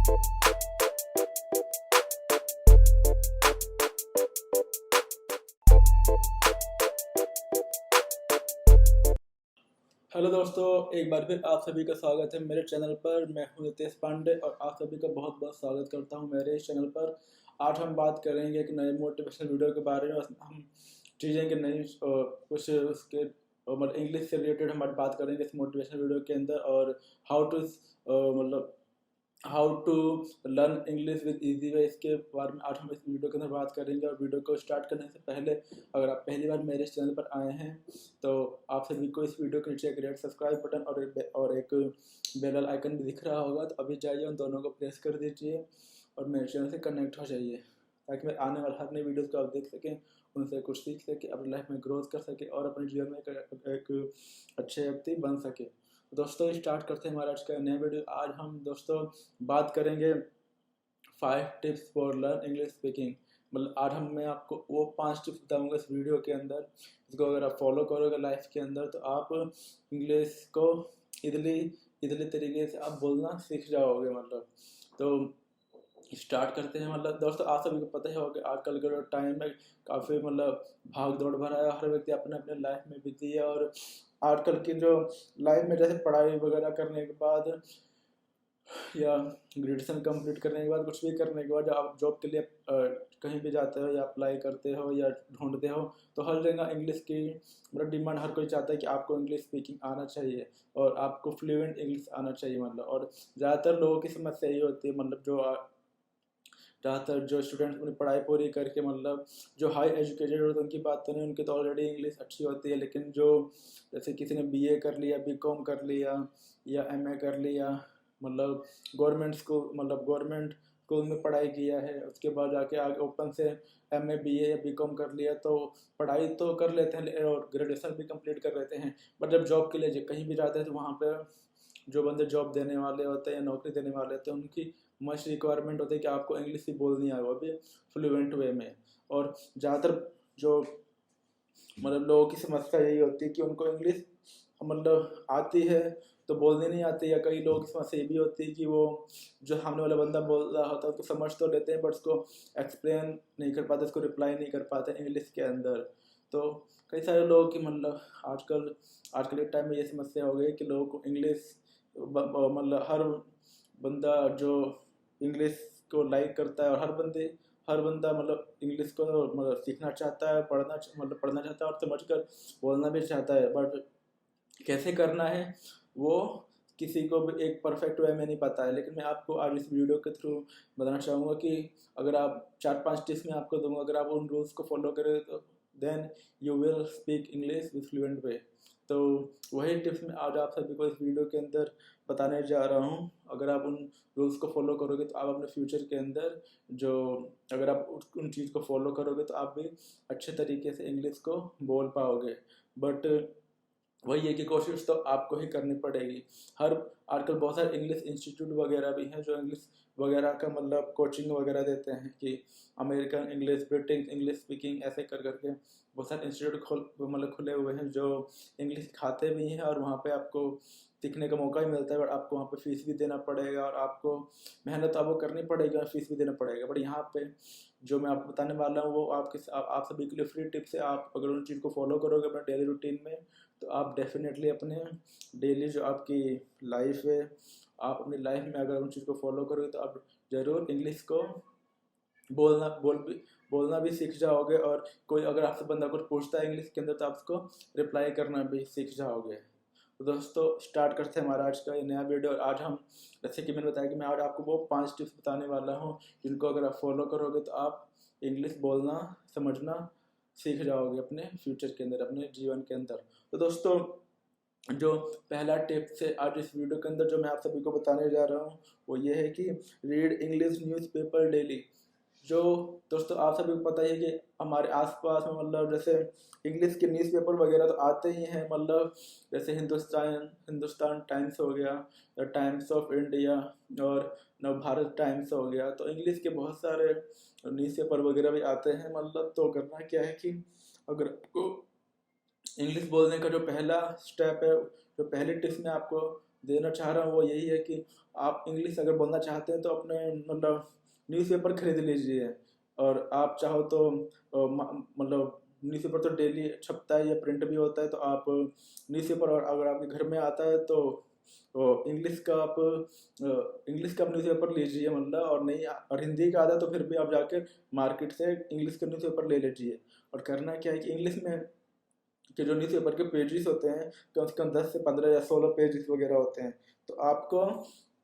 Hello दोस्तों, एक बार फिर आप सभी का स्वागत है मेरे चैनल पर। मैं हूं नितेश पांडे और आप सभी का बहुत बहुत स्वागत करता हूं मेरे इस चैनल पर। आज हम बात करेंगे एक नए मोटिवेशनल वीडियो के बारे में। हम चीज़ें कि नई कुछ उसके मतलब इंग्लिश से रिलेटेड हम आज बात करेंगे इस मोटिवेशनल वीडियो के अंदर। और हाउ टू मतलब how to learn English with easy way, इसके बारे में आज हम इस वीडियो के अंदर बात करेंगे। और वीडियो को स्टार्ट करने से पहले अगर आप पहली बार मेरे इस चैनल पर आए हैं तो आप सभी को इस वीडियो के नीचे एक रेड सब्सक्राइब बटन और एक बेल आइकन भी दिख रहा होगा, तो अभी जाइए उन दोनों को प्रेस कर दीजिए और मेरे चैनल से कनेक्ट हो जाइए, ताकि मैं आने वाले हर नई वीडियोज़ को आप देख सकें, उनसे कुछ सीख सकें, अपनी लाइफ में ग्रोथ कर सके और अपने जीवन में एक अच्छे व्यक्ति बन सके। दोस्तों स्टार्ट करते हैं हमारा आज का नया वीडियो। आज हम दोस्तों बात करेंगे 5 tips for learn English speaking. मतलब आज मैं आपको वो 5 टिप्स बताऊंगा इस वीडियो के अंदर, इसको अगर आप फॉलो करोगे लाइफ के अंदर तो आप इंग्लिश को इजली तरीके से आप बोलना सीख जाओगे। मतलब तो स्टार्ट करते हैं। मतलब दोस्तों आप सभी को पता ही होगा आजकल का जो टाइम है काफ़ी मतलब भाग दौड़ भरा है, हर व्यक्ति अपने अपने लाइफ में बिजी है। और आजकल की जो लाइफ में जैसे पढ़ाई वगैरह करने के बाद या ग्रेजुएशन कंप्लीट करने के बाद कुछ भी करने के बाद जब आप जॉब के लिए कहीं भी जाते हो या अप्लाई करते हो या ढूंढते हो तो हर जगह इंग्लिश की मतलब डिमांड, हर कोई चाहता है कि आपको इंग्लिश स्पीकिंग आना चाहिए और आपको फ्लुएंट इंग्लिश आना चाहिए। मतलब और ज़्यादातर लोगों की समस्या यही होती है, मतलब ज़्यादातर जो स्टूडेंट्स अपनी पढ़ाई पूरी करके मतलब जो हाई एजुकेटेड होते हैं उनकी बात तो नहीं, उनकी तो ऑलरेडी इंग्लिश अच्छी होती है। लेकिन जो जैसे किसी ने बीए कर लिया, बीकॉम कर लिया या एमए कर लिया, मतलब गवर्नमेंट स्कूल में पढ़ाई किया है, उसके बाद जाके आगे ओपन से एमए बीए या बीकॉम कर लिया, तो पढ़ाई तो कर लेते हैं और ग्रेजुएशन भी कंप्लीट कर लेते हैं। बट जब जॉब के लिए कहीं भी जाते हैं तो वहाँ पे जो बंदे जॉब देने वाले होते हैं या नौकरी देने वाले होते हैं उनकी मस्ट रिक्वायरमेंट होती है कि आपको इंग्लिश ही बोलनी आए, वो भी फ्लुएंट वे में। और ज़्यादातर जो मतलब लोगों की समस्या यही होती है कि उनको इंग्लिश मतलब आती है तो बोलनी नहीं आती, या कई लोगों की समस्या ये भी होती है कि वो जो सामने वाला बंदा बोल रहा होता है उसको समझ तो लेते हैं बट उसको एक्सप्लेन नहीं कर पाते, उसको रिप्लाई नहीं कर पाते इंग्लिश के अंदर। तो कई सारे लोगों की मतलब आजकल के टाइम में ये समस्या हो गई कि लोगों को इंग्लिश मतलब हर बंदा जो इंग्लिश को लाइक करता है और हर बंदा मतलब इंग्लिश को मतलब सीखना चाहता है, पढ़ना चाहता है और समझकर बोलना भी चाहता है। बट कैसे करना है वो किसी को भी एक परफेक्ट वे में नहीं पता है। लेकिन मैं आपको आज इस वीडियो के थ्रू बताना चाहूँगा कि अगर आप 4-5 टिप्स में आपको दूंगा, अगर आप उन रूल्स को फॉलो करें तो then you will speak English with fluent way. तो वही टिप्स मैं आज आप सभी को इस वीडियो के अंदर बताने जा रहा हूँ। अगर आप उन रूल्स को फॉलो करोगे तो आप अपने फ्यूचर के अंदर जो अगर आप उन चीज़ को फॉलो करोगे तो आप भी अच्छे तरीके से इंग्लिश को बोल पाओगे। बट वही है कि कोशिश तो आपको ही करनी पड़ेगी। हर आजकल बहुत सारे इंग्लिश इंस्टीट्यूट वगैरह भी हैं जो इंग्लिश वगैरह का मतलब कोचिंग वगैरह देते हैं कि American English, British English speaking, ऐसे कर करके बहुत सारे इंस्टीट्यूट मतलब खुले हुए हैं जो इंग्लिश सिखाते भी हैं और वहाँ पे आपको सीखने का मौका भी मिलता है। बट आपको वहाँ पे फीस भी देना पड़ेगा और आपको मेहनत आपको करनी पड़ेगी और फीस भी देना पड़ेगा। बट यहाँ पे जो मैं आपको बताने वाला हूँ वो आप सभी के लिए फ्री टिप्स है। आप अगर उन चीज़ को फॉलो करोगे अपने डेली रूटीन में तो आप डेफिनेटली अपने डेली जो आपकी लाइफ है, आप अपनी लाइफ में अगर उन चीज़ को फॉलो करोगे तो आप ज़रूर इंग्लिश को बोलना भी सीख जाओगे। और कोई अगर आपसे बंदा कुछ पूछता है इंग्लिश के अंदर तो आप उसको रिप्लाई करना भी सीख जाओगे। तो दोस्तों स्टार्ट करते हैं हमारा आज का ये नया वीडियो। और आज हम जैसे कि मैंने बताया कि मैं आज आपको वो 5 टिप्स बताने वाला हूँ जिनको अगर आप फॉलो करोगे तो आप इंग्लिश बोलना समझना सीख जाओगे अपने फ्यूचर के अंदर, अपने जीवन के अंदर। तो दोस्तों जो पहला टिप से आज इस वीडियो के अंदर जो मैं आप सभी को बताने जा रहा हूँ वो ये है कि रीड इंग्लिश न्यूज़पेपर डेली। जो दोस्तों आप सभी को पता ही है कि हमारे आसपास में मतलब जैसे इंग्लिश के न्यूज़पेपर वगैरह तो आते ही हैं, मतलब जैसे हिंदुस्तान टाइम्स हो गया, द टाइम्स ऑफ इंडिया और नव भारत टाइम्स हो गया, तो इंग्लिश के बहुत सारे न्यूज़पेपर वगैरह भी आते हैं। मतलब तो करना क्या है कि अगर आपको इंग्लिश बोलने का जो पहला स्टेप है, जो पहली टिप्स मैं आपको देना चाह रहा हूँ वो यही है कि आप इंग्लिश अगर बोलना चाहते हैं तो अपने मतलब न्यूज़पेपर खरीद लीजिए। और आप चाहो तो मतलब न्यूज़पेपर तो डेली छपता है या प्रिंट भी होता है, तो आप न्यूज़पेपर, और अगर आपके घर में आता है तो इंग्लिश का आप न्यूज़पेपर लीजिए मतलब, और नहीं और हिंदी का आता है तो फिर भी आप जाके मार्केट से इंग्लिश का न्यूज़पेपर ले लीजिए। और करना क्या है कि इंग्लिश में कि जो न्यूज़पेपर के पेजेस होते हैं कम से कम 10 से 15 या 16 पेजेस वगैरह होते हैं। तो आपको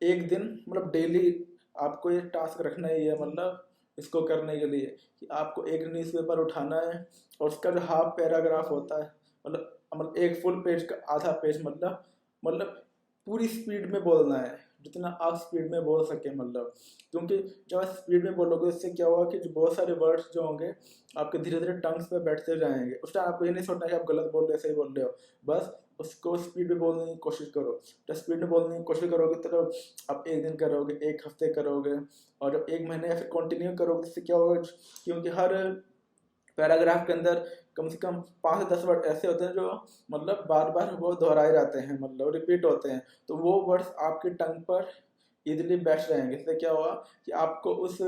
एक दिन मतलब डेली आपको ये टास्क रखना ही है, मतलब इसको करने के लिए कि आपको एक न्यूज़पेपर उठाना है और उसका जो हाफ पैराग्राफ होता है, मतलब एक फुल पेज का आधा पेज, मतलब पूरी स्पीड में बोलना है, जितना आप स्पीड में बोल सके मतलब। क्योंकि जब आप स्पीड में बोलोगे इससे क्या होगा कि जो बहुत सारे वर्ड्स जो होंगे आपके धीरे धीरे टंग्स पे बैठते जाएंगे। उस टाइम आपको ये नहीं सोचना कि आप गलत बोल रहे हो सही बोल रहे हो, बस उसको स्पीड में बोलने की कोशिश करो। जब स्पीड में बोलने की कोशिश करोगे तो आप एक दिन करोगे, एक हफ्ते करोगे, और जब एक महीने या फिर कंटिन्यू करोगे इससे क्या होगा, क्योंकि हर पैराग्राफ के अंदर कम से कम 5 से 10 वर्ड ऐसे होते हैं जो मतलब बार बार वो दोहराए जाते हैं, मतलब रिपीट होते हैं, तो वो वर्ड्स आपकी टंग पर इजीली बैठ रहेंगे। इससे क्या होगा कि आपको उस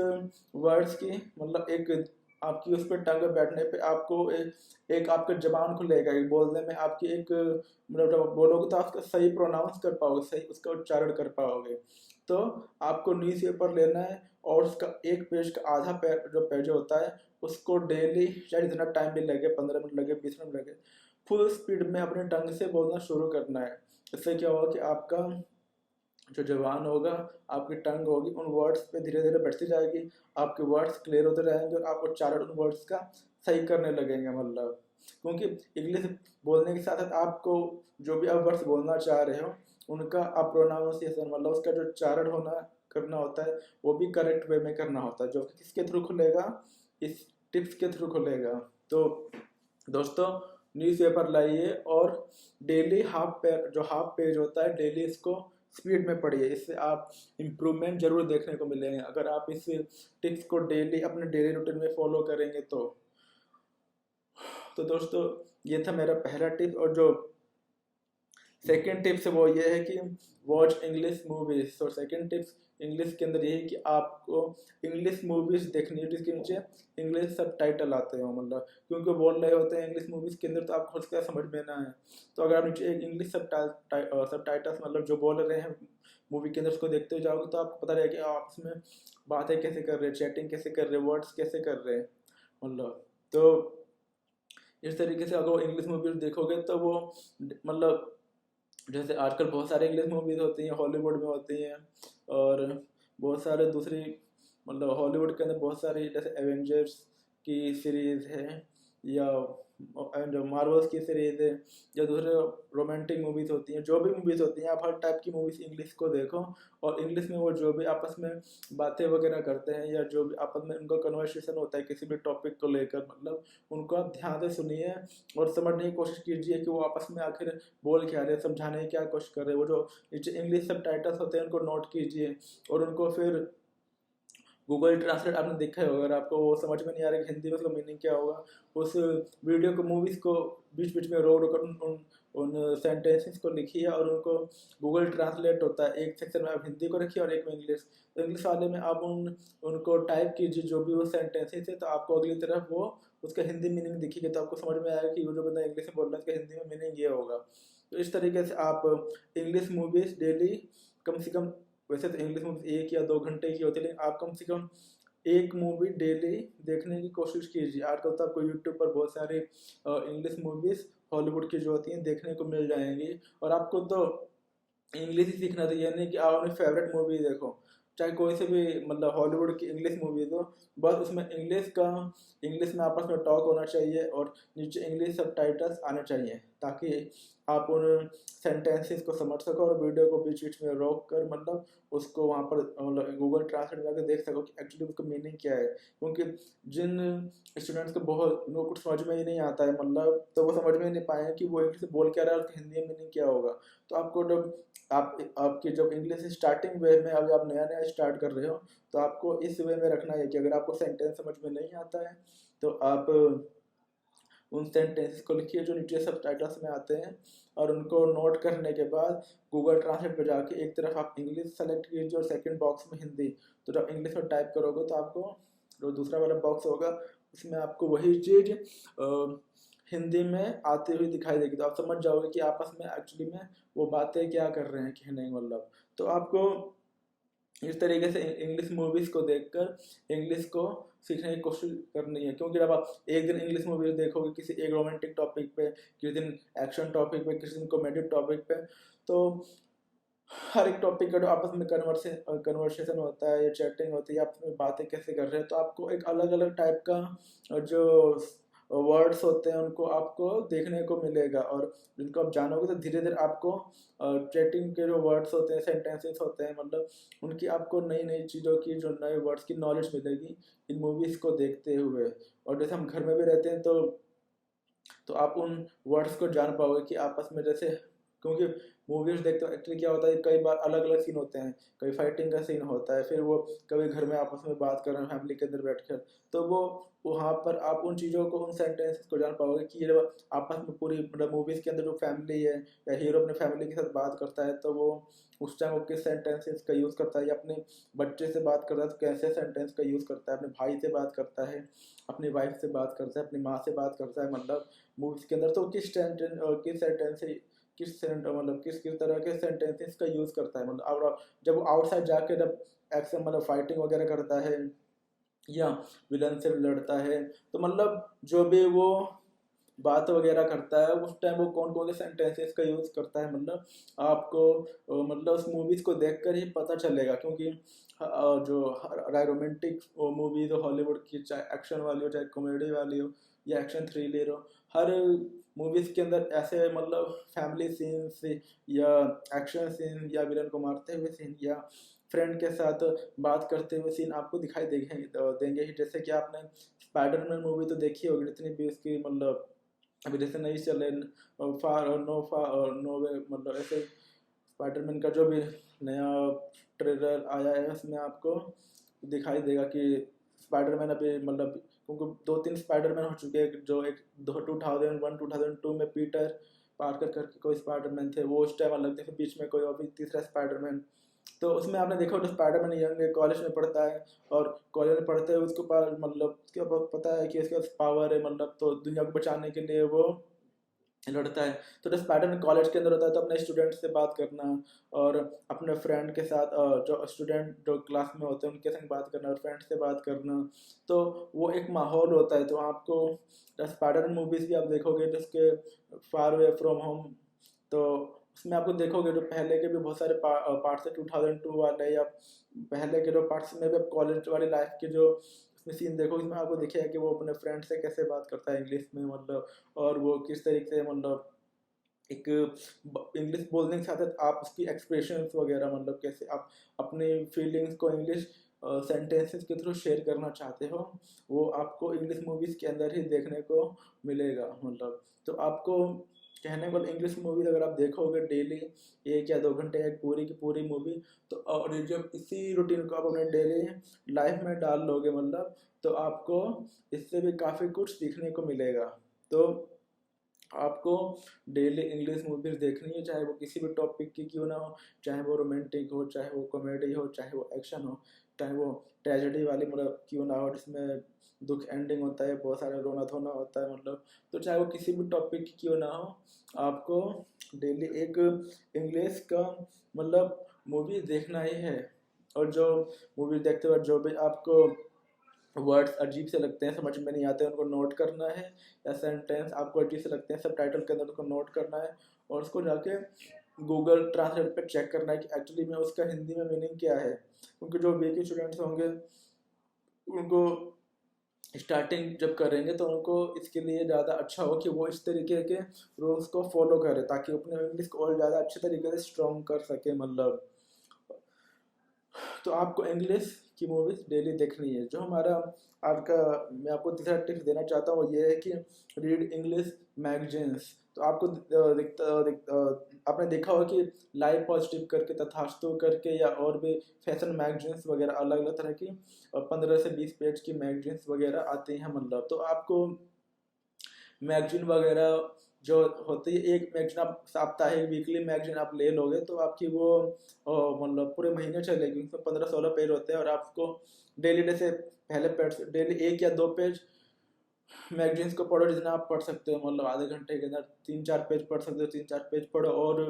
वर्ड्स की मतलब एक आपकी उस पर टंग बैठने पे आपको एक आपका जबान खुलेगा, एक बोलने में आपकी एक मतलब जब बोलोगे तो आप उसका सही प्रोनाउंस कर पाओगे, सही उसका उच्चारण कर पाओगे। तो आपको न्यूज़पेपर लेना है और उसका एक पेज का आधा जो पेज होता है उसको डेली, चाहे जितना टाइम भी लगे, 15 मिनट लगे, 20 मिनट लगे, फुल स्पीड में अपने टंग से बोलना शुरू करना है। इससे क्या होगा कि आपका जो जबान होगा, आपकी टंग होगी, उन वर्ड्स पे धीरे धीरे बढ़ती जाएगी, आपके वर्ड्स क्लियर होते रहेंगे और आप उच्चारण उन वर्ड्स का सही करने लगेंगे मतलब। क्योंकि इंग्लिश बोलने के साथ साथ आपको जो भी आप वर्ड्स बोलना चाह रहे हो उनका आप प्रोनाउंसिएशन मतलब उसका जो उच्चारण होना करना होता है वो भी करेक्ट वे में करना होता है, जो कि किसके थ्रू खुलेगा, इस टिप्स के थ्रू खुलेगा। तो दोस्तों न्यूज़पेपर लाइए और डेली हाफ पेज होता है डेली इसको स्पीड में पढ़िए, इससे आप इम्प्रूवमेंट जरूर देखने को मिलेंगे अगर आप इस टिप्स को डेली अपने डेली रूटीन में फॉलो करेंगे तो दोस्तों ये था मेरा पहला टिप। और जो सेकेंड टिप्स है वो ये है कि वॉच इंग्लिश मूवीज। तो सेकेंड टिप्स इंग्लिश के अंदर ये है कि आपको इंग्लिश मूवीज देखनी है जिसके नीचे इंग्लिश सब टाइटल आते हो, मतलब क्योंकि वो बोल रहे होते हैं इंग्लिश मूवीज के अंदर तो आपको उसका समझ में ना है। तो अगर आप नीचे एक इंग्लिश सब टाइटल्स मतलब जो बोल रहे हैं मूवी के अंदर उसको देखते हुए जाओगे तो आपको पता रहेगा कि आप उसमें बातें कैसे कर रहे हैं, चैटिंग कैसे कर रहे हैं, वर्ड्स कैसे कर रहे हैं मतलब। तो इस तरीके से अगर इंग्लिश मूवीज देखोगे तो वो मतलब जैसे आजकल बहुत सारे इंग्लिश मूवीज होती हैं, हॉलीवुड में होती हैं, और बहुत सारे दूसरी मतलब हॉलीवुड के अंदर बहुत सारी जैसे एवेंजर्स की सीरीज़ है या जो मार्वल्स की सीरीज़ है या दूसरे रोमांटिक मूवीज़ होती हैं, जो भी मूवीज़ होती हैं आप हर टाइप की मूवीज़ इंग्लिश को देखो। और इंग्लिश में वो जो भी आपस में बातें वगैरह करते हैं या जो भी आपस में उनका कन्वर्सेशन होता है किसी भी टॉपिक को लेकर, मतलब उनको आप ध्यान से सुनिए और समझने की कोशिश कीजिए कि वो आपस में आखिर बोल क्या रहे हैं, समझाने की क्या कोशिश कर रहे हैं। वो जो नीचे इंग्लिश सब टाइटल्स होते हैं उनको नोट कीजिए और उनको फिर गूगल ट्रांसलेट आपने देखा होगा, अगर आपको वो समझ में नहीं आ रहा कि हिंदी में उसका मीनिंग क्या होगा, उस वीडियो को मूवीज़ को बीच बीच में रोक रोक कर उन उन सेंटेंसेस को लिखिए और उनको गूगल ट्रांसलेट होता है, एक सेक्शन में आप हिंदी को रखिए और एक में इंग्लिश। तो इंग्लिश वाले में आप उनको टाइप कीजिए जो भी वो सेंटेंसेस है, तो आपको अगली तरफ वो उसका हिंदी मीनिंग दिखेगी, तो आपको समझ में आएगा कि वो जो बंदा इंग्लिश में बोल रहा है उसका हिंदी में मीनिंग ये होगा। तो इस तरीके से आप इंग्लिश मूवीज़ डेली कम से कम, वैसे तो इंग्लिश मूवी 1 या 2 घंटे की होती है लेकिन आप कम से कम एक मूवी डेली देखने की कोशिश कीजिए। आजकल तो आपको यूट्यूब पर बहुत सारे इंग्लिश मूवीज हॉलीवुड की जो होती हैं देखने को मिल जाएंगी। और आपको तो इंग्लिश ही सीखना था, ये नहीं कि आप अपनी फेवरेट मूवी देखो, चाहे कोई से भी मतलब हॉलीवुड की इंग्लिश मूवी हो, बस उसमें इंग्लिश में आपस में टॉक होना चाहिए और नीचे इंग्लिश सब टाइटल्स आने चाहिए ताकि आप उन सेंटेंसेस को समझ सको और वीडियो को बीच बीच में रोक कर मतलब उसको वहाँ पर मतलब गूगल ट्रांसलेट में देख सको कि एक्चुअली उसका मीनिंग क्या है। क्योंकि जिन स्टूडेंट्स को बहुत उनको कुछ समझ में ही नहीं आता है मतलब, तो वो समझ में ही नहीं पाए कि वो इंग्लिश बोल क्या रहा है और उसका हिंदी में मीनिंग क्या होगा। तो आपको जब आपकी जब इंग्लिश स्टार्टिंग वे में अभी आप नया नया स्टार्ट कर रहे हो तो आपको इस वे में रखना है कि अगर आपको सेंटेंस समझ में नहीं आता है तो आप उन सेंटेंसेस को लिखिए जो नीचे सब टाइटल्स में आते हैं, और उनको नोट करने के बाद गूगल ट्रांसलेट पर जाके एक तरफ आप इंग्लिश सेलेक्ट कीजिए और सेकंड बॉक्स में हिंदी। तो जब इंग्लिश में टाइप करोगे तो आपको जो दूसरा वाला बॉक्स होगा उसमें आपको वही चीज़ हिंदी में आती हुई दिखाई देगी। तो आप समझ जाओगे कि आपस में एक्चुअली में वो बातें क्या कर रहे हैं कहने का मतलब। तो आपको इस तरीके से इंग्लिश मूवीज़ को देखकर इंग्लिश को सीखने की कोशिश करनी है, क्योंकि जब आप एक दिन इंग्लिश मूवी देखोगे किसी एक रोमांटिक टॉपिक पे, किसी दिन एक्शन टॉपिक पे, किसी दिन कॉमेडी टॉपिक पे, तो हर एक टॉपिक का जो आपस में कन्वर्सेशन होता है या चैटिंग होती है, आप उसमें बातें कैसे कर रहे हैं, तो आपको एक अलग अलग टाइप का जो वर्ड्स होते हैं उनको आपको देखने को मिलेगा, और जिनको आप जानोगे तो धीरे धीरे आपको चैटिंग के जो वर्ड्स होते हैं, सेंटेंसेस होते हैं, मतलब उनकी आपको नई नई चीज़ों की, जो नए वर्ड्स की नॉलेज मिलेगी इन मूवीज़ को देखते हुए। और जैसे हम घर में भी रहते हैं तो आप उन वर्ड्स को जान पाओगे कि आपस में जैसे, क्योंकि मूवीज देखते हो एक्चुअली क्या होता है, कई बार अलग अलग सीन होते हैं, कभी फाइटिंग का सीन होता है, फिर वो कभी घर में आपस में बात कर रहे हैं फैमिली के अंदर बैठकर, तो वो वहाँ पर आप उन चीज़ों को, उन सेंटेंसेस को जान पाओगे कि जब आपस में पूरी मतलब मूवीज़ के अंदर जो फैमिली है या हीरो अपने फैमिली के साथ बात करता है तो वो उस टाइम वो किस सेंटेंसेस का यूज़ करता है, या अपने बच्चे से बात करता है तो कैसे सेंटेंस का यूज़ करता है, अपने भाई से बात करता है, अपनी वाइफ से बात करता है, अपनी माँ से बात करता है, मतलब मूवीज़ के अंदर तो किस सेंटेंस से मतलब किस किस तरह के सेंटेंसेस का यूज़ करता है, मतलब और जब वो आउटसाइड जाके जब एक्शन मतलब फाइटिंग वगैरह करता है या विलन से लड़ता है, तो मतलब जो भी वो बात वगैरह करता है उस टाइम वो कौन कौन से सेंटेंसेस का यूज़ करता है, मतलब आपको मतलब उस मूवीज़ को देखकर ही पता चलेगा, क्योंकि जो रोमांटिक मूवीज हो हॉलीवुड की, चाहे एक्शन वाली हो चाहे कॉमेडी वाली हो या एक्शन थ्रिलर हो, हर मूवीज़ के अंदर ऐसे मतलब फैमिली सीन्स या एक्शन सीन या विलन को मारते हुए सीन या फ्रेंड के साथ बात करते हुए सीन आपको दिखाई देंगे ही। जैसे कि आपने स्पाइडरमैन मूवी तो देखी होगी, जितनी भी उसकी मतलब अभी जैसे नई चले नो वे, मतलब ऐसे स्पाइडरमैन का जो भी नया ट्रेलर आया है उसमें आपको दिखाई देगा कि स्पाइडरमैन अभी मतलब, क्योंकि 2-3 स्पाइडरमैन हो चुके हैं, जो एक 2001-2002 में पीटर पार्कर करके कोई स्पाइडरमैन थे, वो उस टाइम अलग थे, फिर बीच में कोई और भी तीसरा स्पाइडरमैन। तो उसमें आपने देखा जो स्पाइडरमैन यंग है, कॉलेज में पढ़ता है, और कॉलेज में पढ़ते हुए उसके पास मतलब उसके पास पता है कि इसके पास पावर है, मतलब तो दुनिया को बचाने के लिए वो लड़ता है। तो जब स्पाइडरमैन कॉलेज के अंदर होता है तो अपने स्टूडेंट से बात करना और अपने फ्रेंड के साथ जो स्टूडेंट जो क्लास में होते हैं उनके संग बात करना और फ्रेंड से बात करना, तो वो एक माहौल होता है। तो आपको स्पाइडरमैन मूवीज भी आप देखोगे जिसके फार वे फ्रॉम होम, तो उसमें आपको देखोगे जो पहले के भी बहुत सारे पार्ट्स है 2002 वाले, या पहले के जो पार्ट्स में भी आप कॉलेज वाली लाइफ के जो उसमें सीन देखो, इसमें आपको दिखेगा कि वो अपने फ्रेंड से कैसे बात करता है इंग्लिश में, मतलब और वो किस तरीके से मतलब एक इंग्लिश बोलने के साथ साथ आप उसकी एक्सप्रेशंस वगैरह, मतलब कैसे आप अपनी फीलिंग्स को इंग्लिश सेंटेंसेस के थ्रू शेयर करना चाहते हो, वो आपको इंग्लिश मूवीज़ के अंदर ही देखने को मिलेगा। मतलब तो आपको कहने को इंग्लिश मूवीज अगर आप देखोगे डेली 1 या 2 घंटे एक पूरी की पूरी मूवी, तो और जब इसी रूटीन को आप अपने डेली लाइफ में डाल लोगे, मतलब तो आपको इससे भी काफ़ी कुछ सीखने को मिलेगा। तो आपको डेली इंग्लिश मूवीज देखनी है, चाहे वो किसी भी टॉपिक की क्यों ना हो, चाहे वो रोमांटिक हो, चाहे वो कॉमेडी हो, चाहे वो एक्शन हो, चाहे वो ट्रेजेडी वाली मतलब क्यों ना हो जिसमें दुख एंडिंग होता है, बहुत सारे रोना धोना होता है, मतलब तो चाहे वो किसी भी टॉपिक की क्यों ना हो, आपको डेली एक इंग्लिश का मतलब मूवी देखना ही है। और जो मूवी देखते वक्त जो भी आपको वर्ड्स अजीब से लगते हैं, समझ में नहीं आते हैं, उनको नोट करना है, या सेंटेंस आपको अजीब से लगते हैं सब टाइटल के अंदर उसको नोट करना है, और उसको जाके गूगल ट्रांसलेट पे चेक करना है कि एक्चुअली में उसका हिंदी में मीनिंग क्या है। क्योंकि जो वीक स्टूडेंट्स होंगे उनको स्टार्टिंग जब करेंगे तो उनको इसके लिए ज़्यादा अच्छा हो कि वो इस तरीके के रूल्स को फॉलो करें, ताकि अपने इंग्लिश को और ज़्यादा अच्छे तरीके से स्ट्रॉन्ग कर सके, मतलब तो आपको इंग्लिश की मूवीज डेली देखनी है। जो हमारा आज का मैं आपको तीसरा टिप्स देना चाहता हूँ ये है कि रीड इंग्लिश मैगजीन्स। तो आपको आपने देखा होगा कि लाइव पॉजिटिव करके, तथास्तु करके, या और भी फैशन मैगजीन्स वगैरह अलग अलग तरह की 15 से 20 पेज की मैगजीन्स वगैरह आती हैं, मतलब तो आपको मैगजीन वगैरह जो होती है, एक मैगजीन आप साप्ताहिक वीकली मैगजीन आप ले लोगे तो आपकी वो मतलब पूरे महीने चलेगी। उसमें 15-16 पेज होते हैं और आपको डेली, जैसे पहले पेज डेली 1 या 2 पेज मैगजीन्स को पढ़ो, जितना आप पढ़ सकते हो, मतलब आधे घंटे के अंदर 3-4 पेज पढ़ सकते हो, 3-4 पेज पढ़ो। और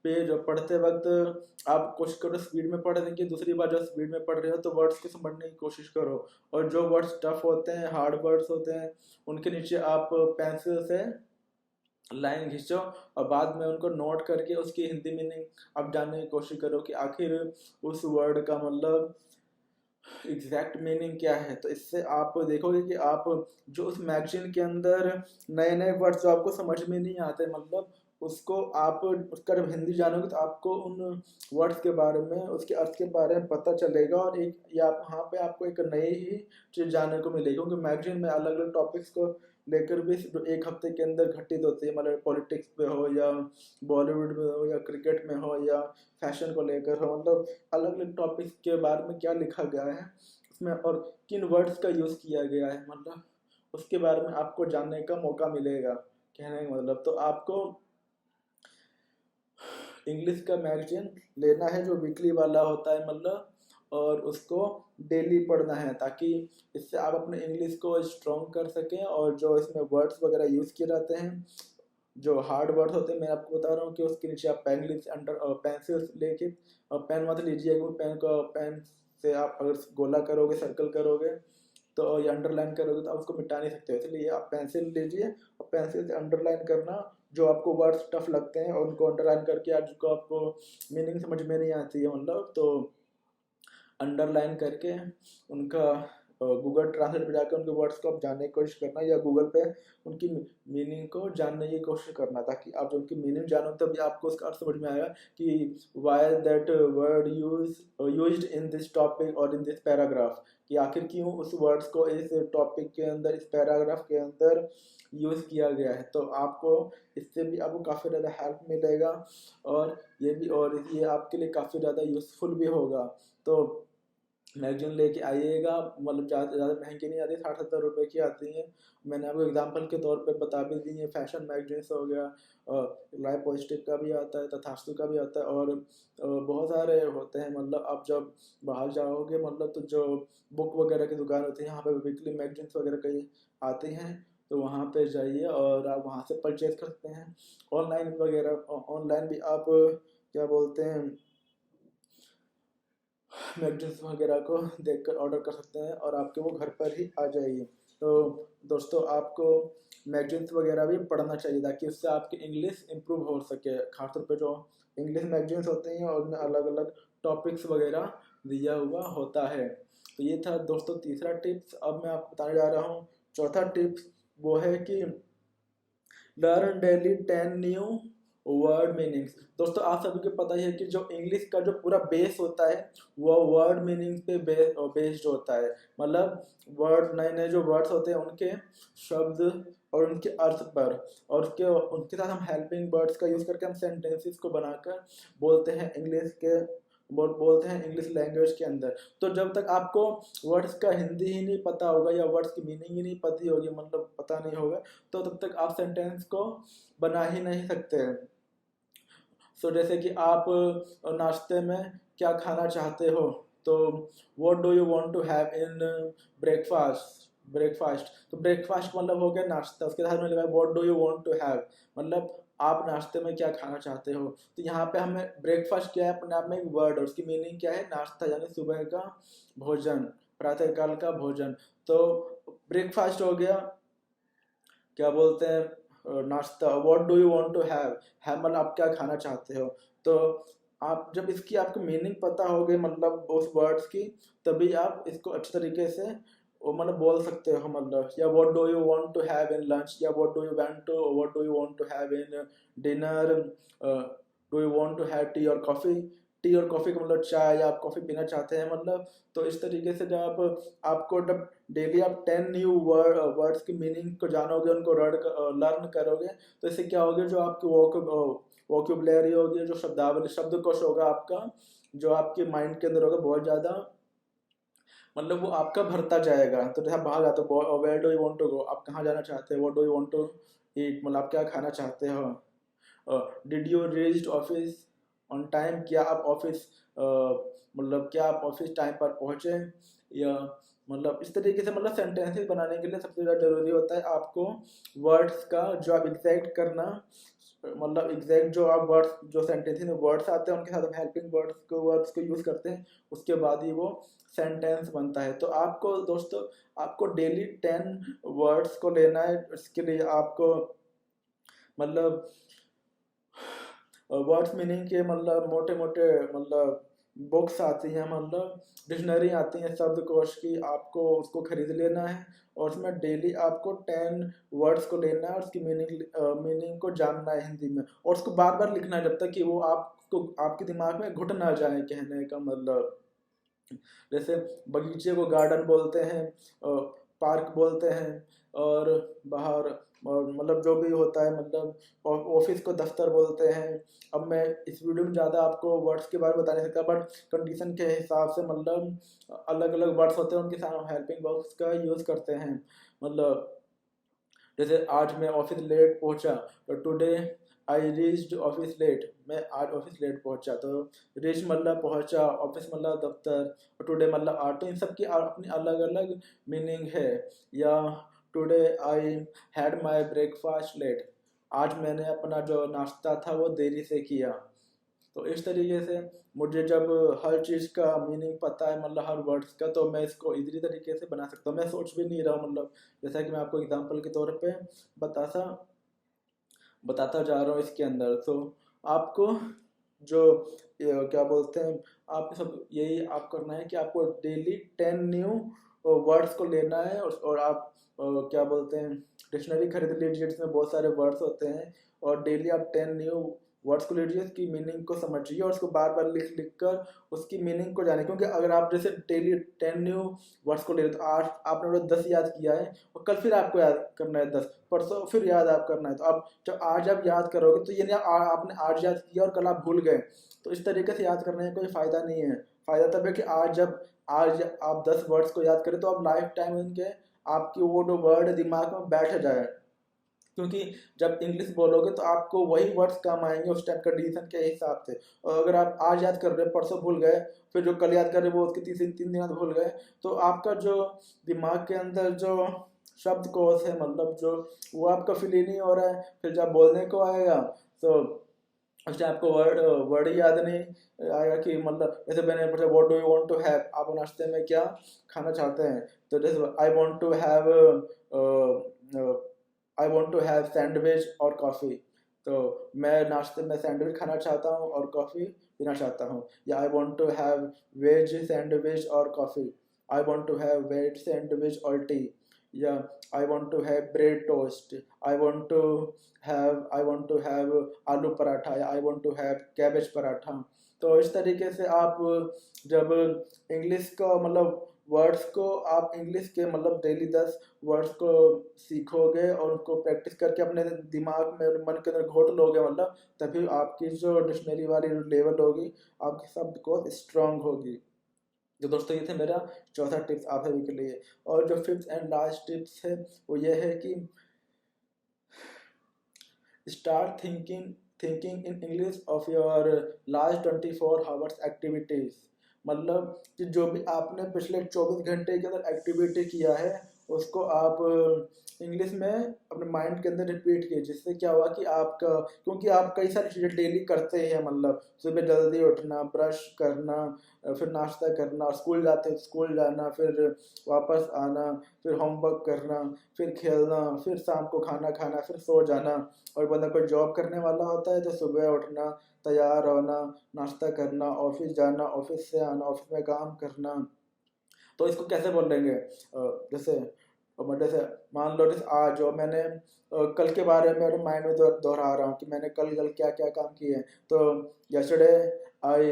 पेज पढ़ते वक्त आप कोशिश करो स्पीड में पढ़ने की। दूसरी बार जब स्पीड में पढ़ रहे हो तो वर्ड्स को समझने की कोशिश करो, और जो वर्ड्स टफ होते हैं, हार्ड वर्ड्स होते हैं, उनके नीचे आप पेंसिल से लाइन खींचो और बाद में उनको नोट करके उसकी हिंदी मीनिंग आप जानने की कोशिश करो कि आखिर उस वर्ड का मतलब एग्जैक्ट मीनिंग क्या है। तो इससे आप देखोगे कि आप जो उस मैगजीन के अंदर नए नए वर्ड्स जो आपको समझ में नहीं आते, मतलब उसको आप उसका जब हिंदी जानोगे तो आपको उन वर्ड्स के बारे में, उसके अर्थ के बारे में पता चलेगा, और एक या वहाँ पे आपको एक नई ही चीज़ जानने को मिलेगी। क्योंकि मैगजीन में अलग अलग टॉपिक्स को लेकर भी जो एक हफ्ते के अंदर घटित होती है, मतलब पॉलिटिक्स पे हो या बॉलीवुड में हो या क्रिकेट में हो या फैशन को लेकर हो, मतलब अलग अलग टॉपिक्स के बारे में क्या लिखा गया है उसमें और किन वर्ड्स का यूज़ किया गया है, मतलब उसके बारे में आपको जानने का मौका मिलेगा। कहने का मतलब, तो आपको इंग्लिश का मैगजीन लेना है जो वीकली वाला होता है, मतलब, और उसको डेली पढ़ना है, ताकि इससे आप अपने इंग्लिश को स्ट्रॉन्ग कर सकें। और जो इसमें वर्ड्स वगैरह यूज़ किए जाते हैं, जो हार्ड वर्ड्स होते हैं, मैं आपको बता रहा हूँ कि उसके नीचे आप पेन अंडर पेंसिल लेके, और पेन मत लीजिए, क्योंकि पेन से आप अगर गोला करोगे, सर्कल करोगे तो या अंडरलाइन करोगे तो आप उसको मिटा नहीं सकते। इसलिए आप पेंसिल लीजिए और पेंसिल से अंडरलाइन करना, जो आपको वर्ड्स टफ लगते हैं और उनको अंडरलाइन करके, आज को आपको मीनिंग समझ में नहीं आती है, मतलब तो अंडरलाइन करके उनका गूगल ट्रांसलेट पे जाकर उनके वर्ड्स को आप जानने की कोशिश करना, या गूगल पे उनकी मीनिंग को जानने की कोशिश करना, ताकि आप जब उनकी मीनिंग जानो तभी आपको उसका अर्थ समझ में आएगा कि why that word used in this topic और इन दिस पैराग्राफ, कि आखिर क्यों उस वर्ड्स को इस टॉपिक के अंदर, इस पैराग्राफ के अंदर यूज़ किया गया है। तो आपको इससे भी आपको काफ़ी ज़्यादा हेल्प मिलेगा, और ये आपके लिए काफ़ी ज़्यादा यूज़फुल भी होगा। तो मैगजीन लेके आइएगा, मतलब ज़्यादा महंगी नहीं आती, 60-70 रुपए की आती हैं। मैंने आपको एग्जांपल के तौर पे बता भी दी है। फैशन मैगजीन्स हो गया, लाइफ पॉजिटिव का भी आता है, तथास्तु का भी आता है, और बहुत सारे होते हैं। मतलब आप जब बाहर जाओगे, मतलब तो जो बुक वगैरह की दुकान होती है, यहाँ पे वीकली मैगजीन्स वगैरह कई आती हैं, तो वहाँ पे जाइए और आप वहाँ से परचेज कर सकते हैं। ऑनलाइन वगैरह, ऑनलाइन भी आप क्या बोलते हैं, मैगजीन्स वगैरह को देखकर ऑर्डर कर सकते हैं और आपके वो घर पर ही आ जाएगी। तो दोस्तों, आपको मैगजीन्स वगैरह भी पढ़ना चाहिए, ताकि उससे आपकी इंग्लिश इम्प्रूव हो सके। खासतौर पे जो इंग्लिश मैगजीन्स होती हैं और उनमें अलग अलग टॉपिक्स वगैरह दिया हुआ होता है। तो ये था दोस्तों तीसरा टिप्स। अब मैं आपको बताने जा रहा हूँ चौथा टिप्स। वो है कि learn daily 10 new word meanings. दोस्तों, आप सभी को पता ही है कि जो इंग्लिश का जो पूरा बेस होता है वो वर्ड मीनिंग पे बेस्ड होता है। मतलब वर्ड, नए नए जो वर्ड्स होते हैं उनके शब्द और उनके अर्थ पर, और उसके उनके साथ हम हेल्पिंग वर्ड्स का यूज़ करके हम सेंटेंसेस को बनाकर बोलते हैं इंग्लिश के, बोलते हैं इंग्लिश लैंग्वेज के अंदर। तो जब तक आपको वर्ड्स का हिंदी ही नहीं पता होगा या वर्ड्स की मीनिंग ही नहीं पता होगी, मतलब पता नहीं होगा, तो तब तक आप सेंटेंस को बना ही नहीं सकते हैं। जैसे कि आप नाश्ते में क्या खाना चाहते हो, तो what do you want to have in breakfast. तो ब्रेकफास्ट मतलब हो गया नाश्ता, उसके साथ में लगा what do you want to have, मतलब आप नाश्ते में क्या खाना चाहते हो। तो यहाँ पे हमें ब्रेकफास्ट क्या है, अपने आप में एक वर्ड है, उसकी मीनिंग क्या है, नाश्ता, यानी सुबह का भोजन, प्रातःकाल का भोजन। तो ब्रेकफास्ट हो गया, क्या बोलते हैं, नाश्ता। What do you want to have मतलब आप क्या खाना चाहते हो। तो आप जब इसकी आपको मीनिंग पता होगी, मतलब उस वर्ड्स की, तभी आप इसको अच्छे तरीके से वो मतलब बोल सकते हो। मतलब या what do you want to have in lunch, या what do you want to have in dinner, do you want to have tea और कॉफ़ी। टी और कॉफ़ी का मतलब चाय, या आप कॉफ़ी पीना चाहते हैं, मतलब। तो इस तरीके से जब आपको जब डेली आप 10 न्यू वर्ड्स की मीनिंग को जानोगे, उनको लर्न करोगे, तो इससे क्या होगा, जो आपकी वोकैबुलरी होगी, जो शब्दावली, शब्दकोश होगा आपका, जो आपके माइंड के अंदर होगा, बहुत ज़्यादा मतलब वो आपका भरता जाएगा। तो जैसे आप बाहर जाते हो, where do you want to go, आप कहाँ जाना चाहते हो, what do you want to eat, मतलब आप क्या खाना चाहते हो। Did you reach office on time, क्या आप ऑफिस मतलब क्या आप ऑफिस टाइम पर पहुँचे। या मतलब इस तरीके से मतलब सेंटेंसेस बनाने के लिए सबसे ज़्यादा ज़रूरी होता है आपको वर्ड्स का जो आप एग्जैक्ट करना, मतलब एग्जैक्ट जो आप वर्ड्स जो सेंटेंस में वर्ड्स आते हैं उनके साथ हम हेल्पिंग वर्ड्स को यूज़ करते हैं, उसके बाद ही वो सेंटेंस बनता है। तो आपको दोस्तों आपको डेली 10 वर्ड्स को लेना है। इसके लिए आपको मतलब वर्ड्स मीनिंग के मतलब मोटे मोटे मतलब बुक्स आती हैं, मतलब डिक्शनरी आती हैं शब्दकोश की, आपको उसको खरीद लेना है और उसमें डेली आपको 10 वर्ड्स को लेना है और उसकी मीनिंग को जानना है हिंदी में, और उसको बार बार लिखना है जब तक कि वो आपको आपके दिमाग में घुट ना जाए। कहने का मतलब जैसे बगीचे को गार्डन बोलते हैं, पार्क बोलते हैं, और बाहर और मतलब जो भी होता है मतलब ऑफिस को दफ्तर बोलते हैं। अब मैं इस वीडियो में ज़्यादा आपको वर्ड्स के बारे में बता नहीं सकता, बट कंडीशन के हिसाब से मतलब अलग अलग वर्ड्स होते हैं, उनके साथ हम हेल्पिंग वर्ब्स का यूज़ करते हैं। मतलब जैसे आज मैं ऑफिस लेट पहुंचा, तो today I reached office late, मैं आज ऑफिस लेट पहुंचा। तो रीच मतलब पहुंचा, ऑफिस मतलब दफ्तर, और टुडे मतलब आज। तो इन सब की अपनी अलग अलग मीनिंग है। या today I had my breakfast late, आज मैंने अपना जो नाश्ता था वो देरी से किया। तो इस तरीके से मुझे जब हर चीज़ का मीनिंग पता है, मतलब हर वर्ड्स का, तो मैं इसको इजीली तरीके से बना सकता हूँ। मैं सोच भी नहीं रहा हूँ, मतलब जैसा कि मैं आपको एग्जांपल के तौर पे बताता बताता जा रहा हूँ इसके अंदर। तो आपको जो क्या बोलते हैं, आपको सब यही आप करना है कि आपको डेली 10 न्यू वर्ड्स को लेना है, और आप क्या बोलते हैं डिक्शनरी खरीद लीजिए जिसमें बहुत सारे वर्ड्स होते हैं, और डेली आप 10 न्यू वर्ड्स को लीजिए, उसकी मीनिंग को समझिए और उसको बार बार लिख लिख कर उसकी मीनिंग को जाने। क्योंकि अगर आप जैसे डेली 10 न्यू वर्ड्स को ले रहे तो आज आपने वो 10 याद किया है, और कल फिर आपको याद करना है 10, परसों फिर याद आप करना है। तो आप जब आज आप याद करोगे तो ये नहीं आपने आज याद किया और कल आप भूल गए, तो इस तरीके से याद करने का कोई फ़ायदा नहीं है। फ़ायदा तब है कि आज आप 10 वर्ड्स को याद करें तो आप लाइफ टाइम उनके आपकी वो जो वर्ड दिमाग में बैठ जाए। क्योंकि जब इंग्लिश बोलोगे तो आपको वही वर्ड्स काम आएंगे उस टाइम कंडीशन के हिसाब से। और अगर आप आज याद कर रहे हो परसों भूल गए, फिर जो कल याद कर रहे हो वो उसके 3 दिन बाद भूल गए, तो आपका जो दिमाग के अंदर जो शब्दकोश है, मतलब जो वो आपका फिल ही नहीं हो रहा है, फिर जब बोलने को आएगा तो उस टाइम आपको वर्ड वर्ड ही याद नहीं आएगा। कि मतलब जैसे मैंने पूछा what do you want to have, आप नाश्ते में क्या खाना चाहते हैं, तो जैसे I want to have sandwich और कॉफ़ी, तो मैं नाश्ते में सैंडविच खाना चाहता हूँ और कॉफ़ी पीना चाहता हूँ। या I want to have veg sandwich और coffee, I want to have veg sandwich और टी। या I want to have bread toast, I want to have aloo paratha, या I want to have cabbage paratha. तो इस तरीके से आप जब इंग्लिश का मतलब वर्ड्स को आप इंग्लिश के मतलब डेली 10 वर्ड्स को सीखोगे और उनको प्रैक्टिस करके अपने दिमाग में मन के अंदर घोट लोगे, मतलब तभी आपकी जो डिक्शनरी वाली लेवल होगी आपकी शब्दकोश स्ट्रांग होगी। तो दोस्तों ये थे मेरा चौथा टिप्स आप सभी के लिए। और जो फिफ्थ एंड लास्ट टिप्स है वो ये है कि start thinking in English of your last 24 hours activities. मतलब कि जो भी आपने पिछले 24 घंटे के अंदर एक्टिविटी किया है उसको आप इंग्लिश में अपने माइंड के अंदर रिपीट कीजिए। जिससे क्या हुआ कि आपका, क्योंकि आप कई सारी चीज़ें डेली करते हैं, मतलब सुबह जल्दी उठना, ब्रश करना, फिर नाश्ता करना, स्कूल जाते स्कूल जाना, फिर वापस आना, फिर होमवर्क करना, फिर खेलना, फिर शाम को खाना खाना, फिर सो जाना। और बंदा कोई जॉब करने वाला होता है तो सुबह उठना, तैयार होना, नाश्ता करना, ऑफिस जाना, ऑफिस से आना, ऑफिस में काम करना। तो इसको कैसे बोल लेंगे, जैसे जैसे मान लो जैसे आज जो मैंने कल के बारे में मेरे माइंड में दोहरा रहा हूँ कि मैंने कल कल क्या क्या काम किए हैं। तो yesterday I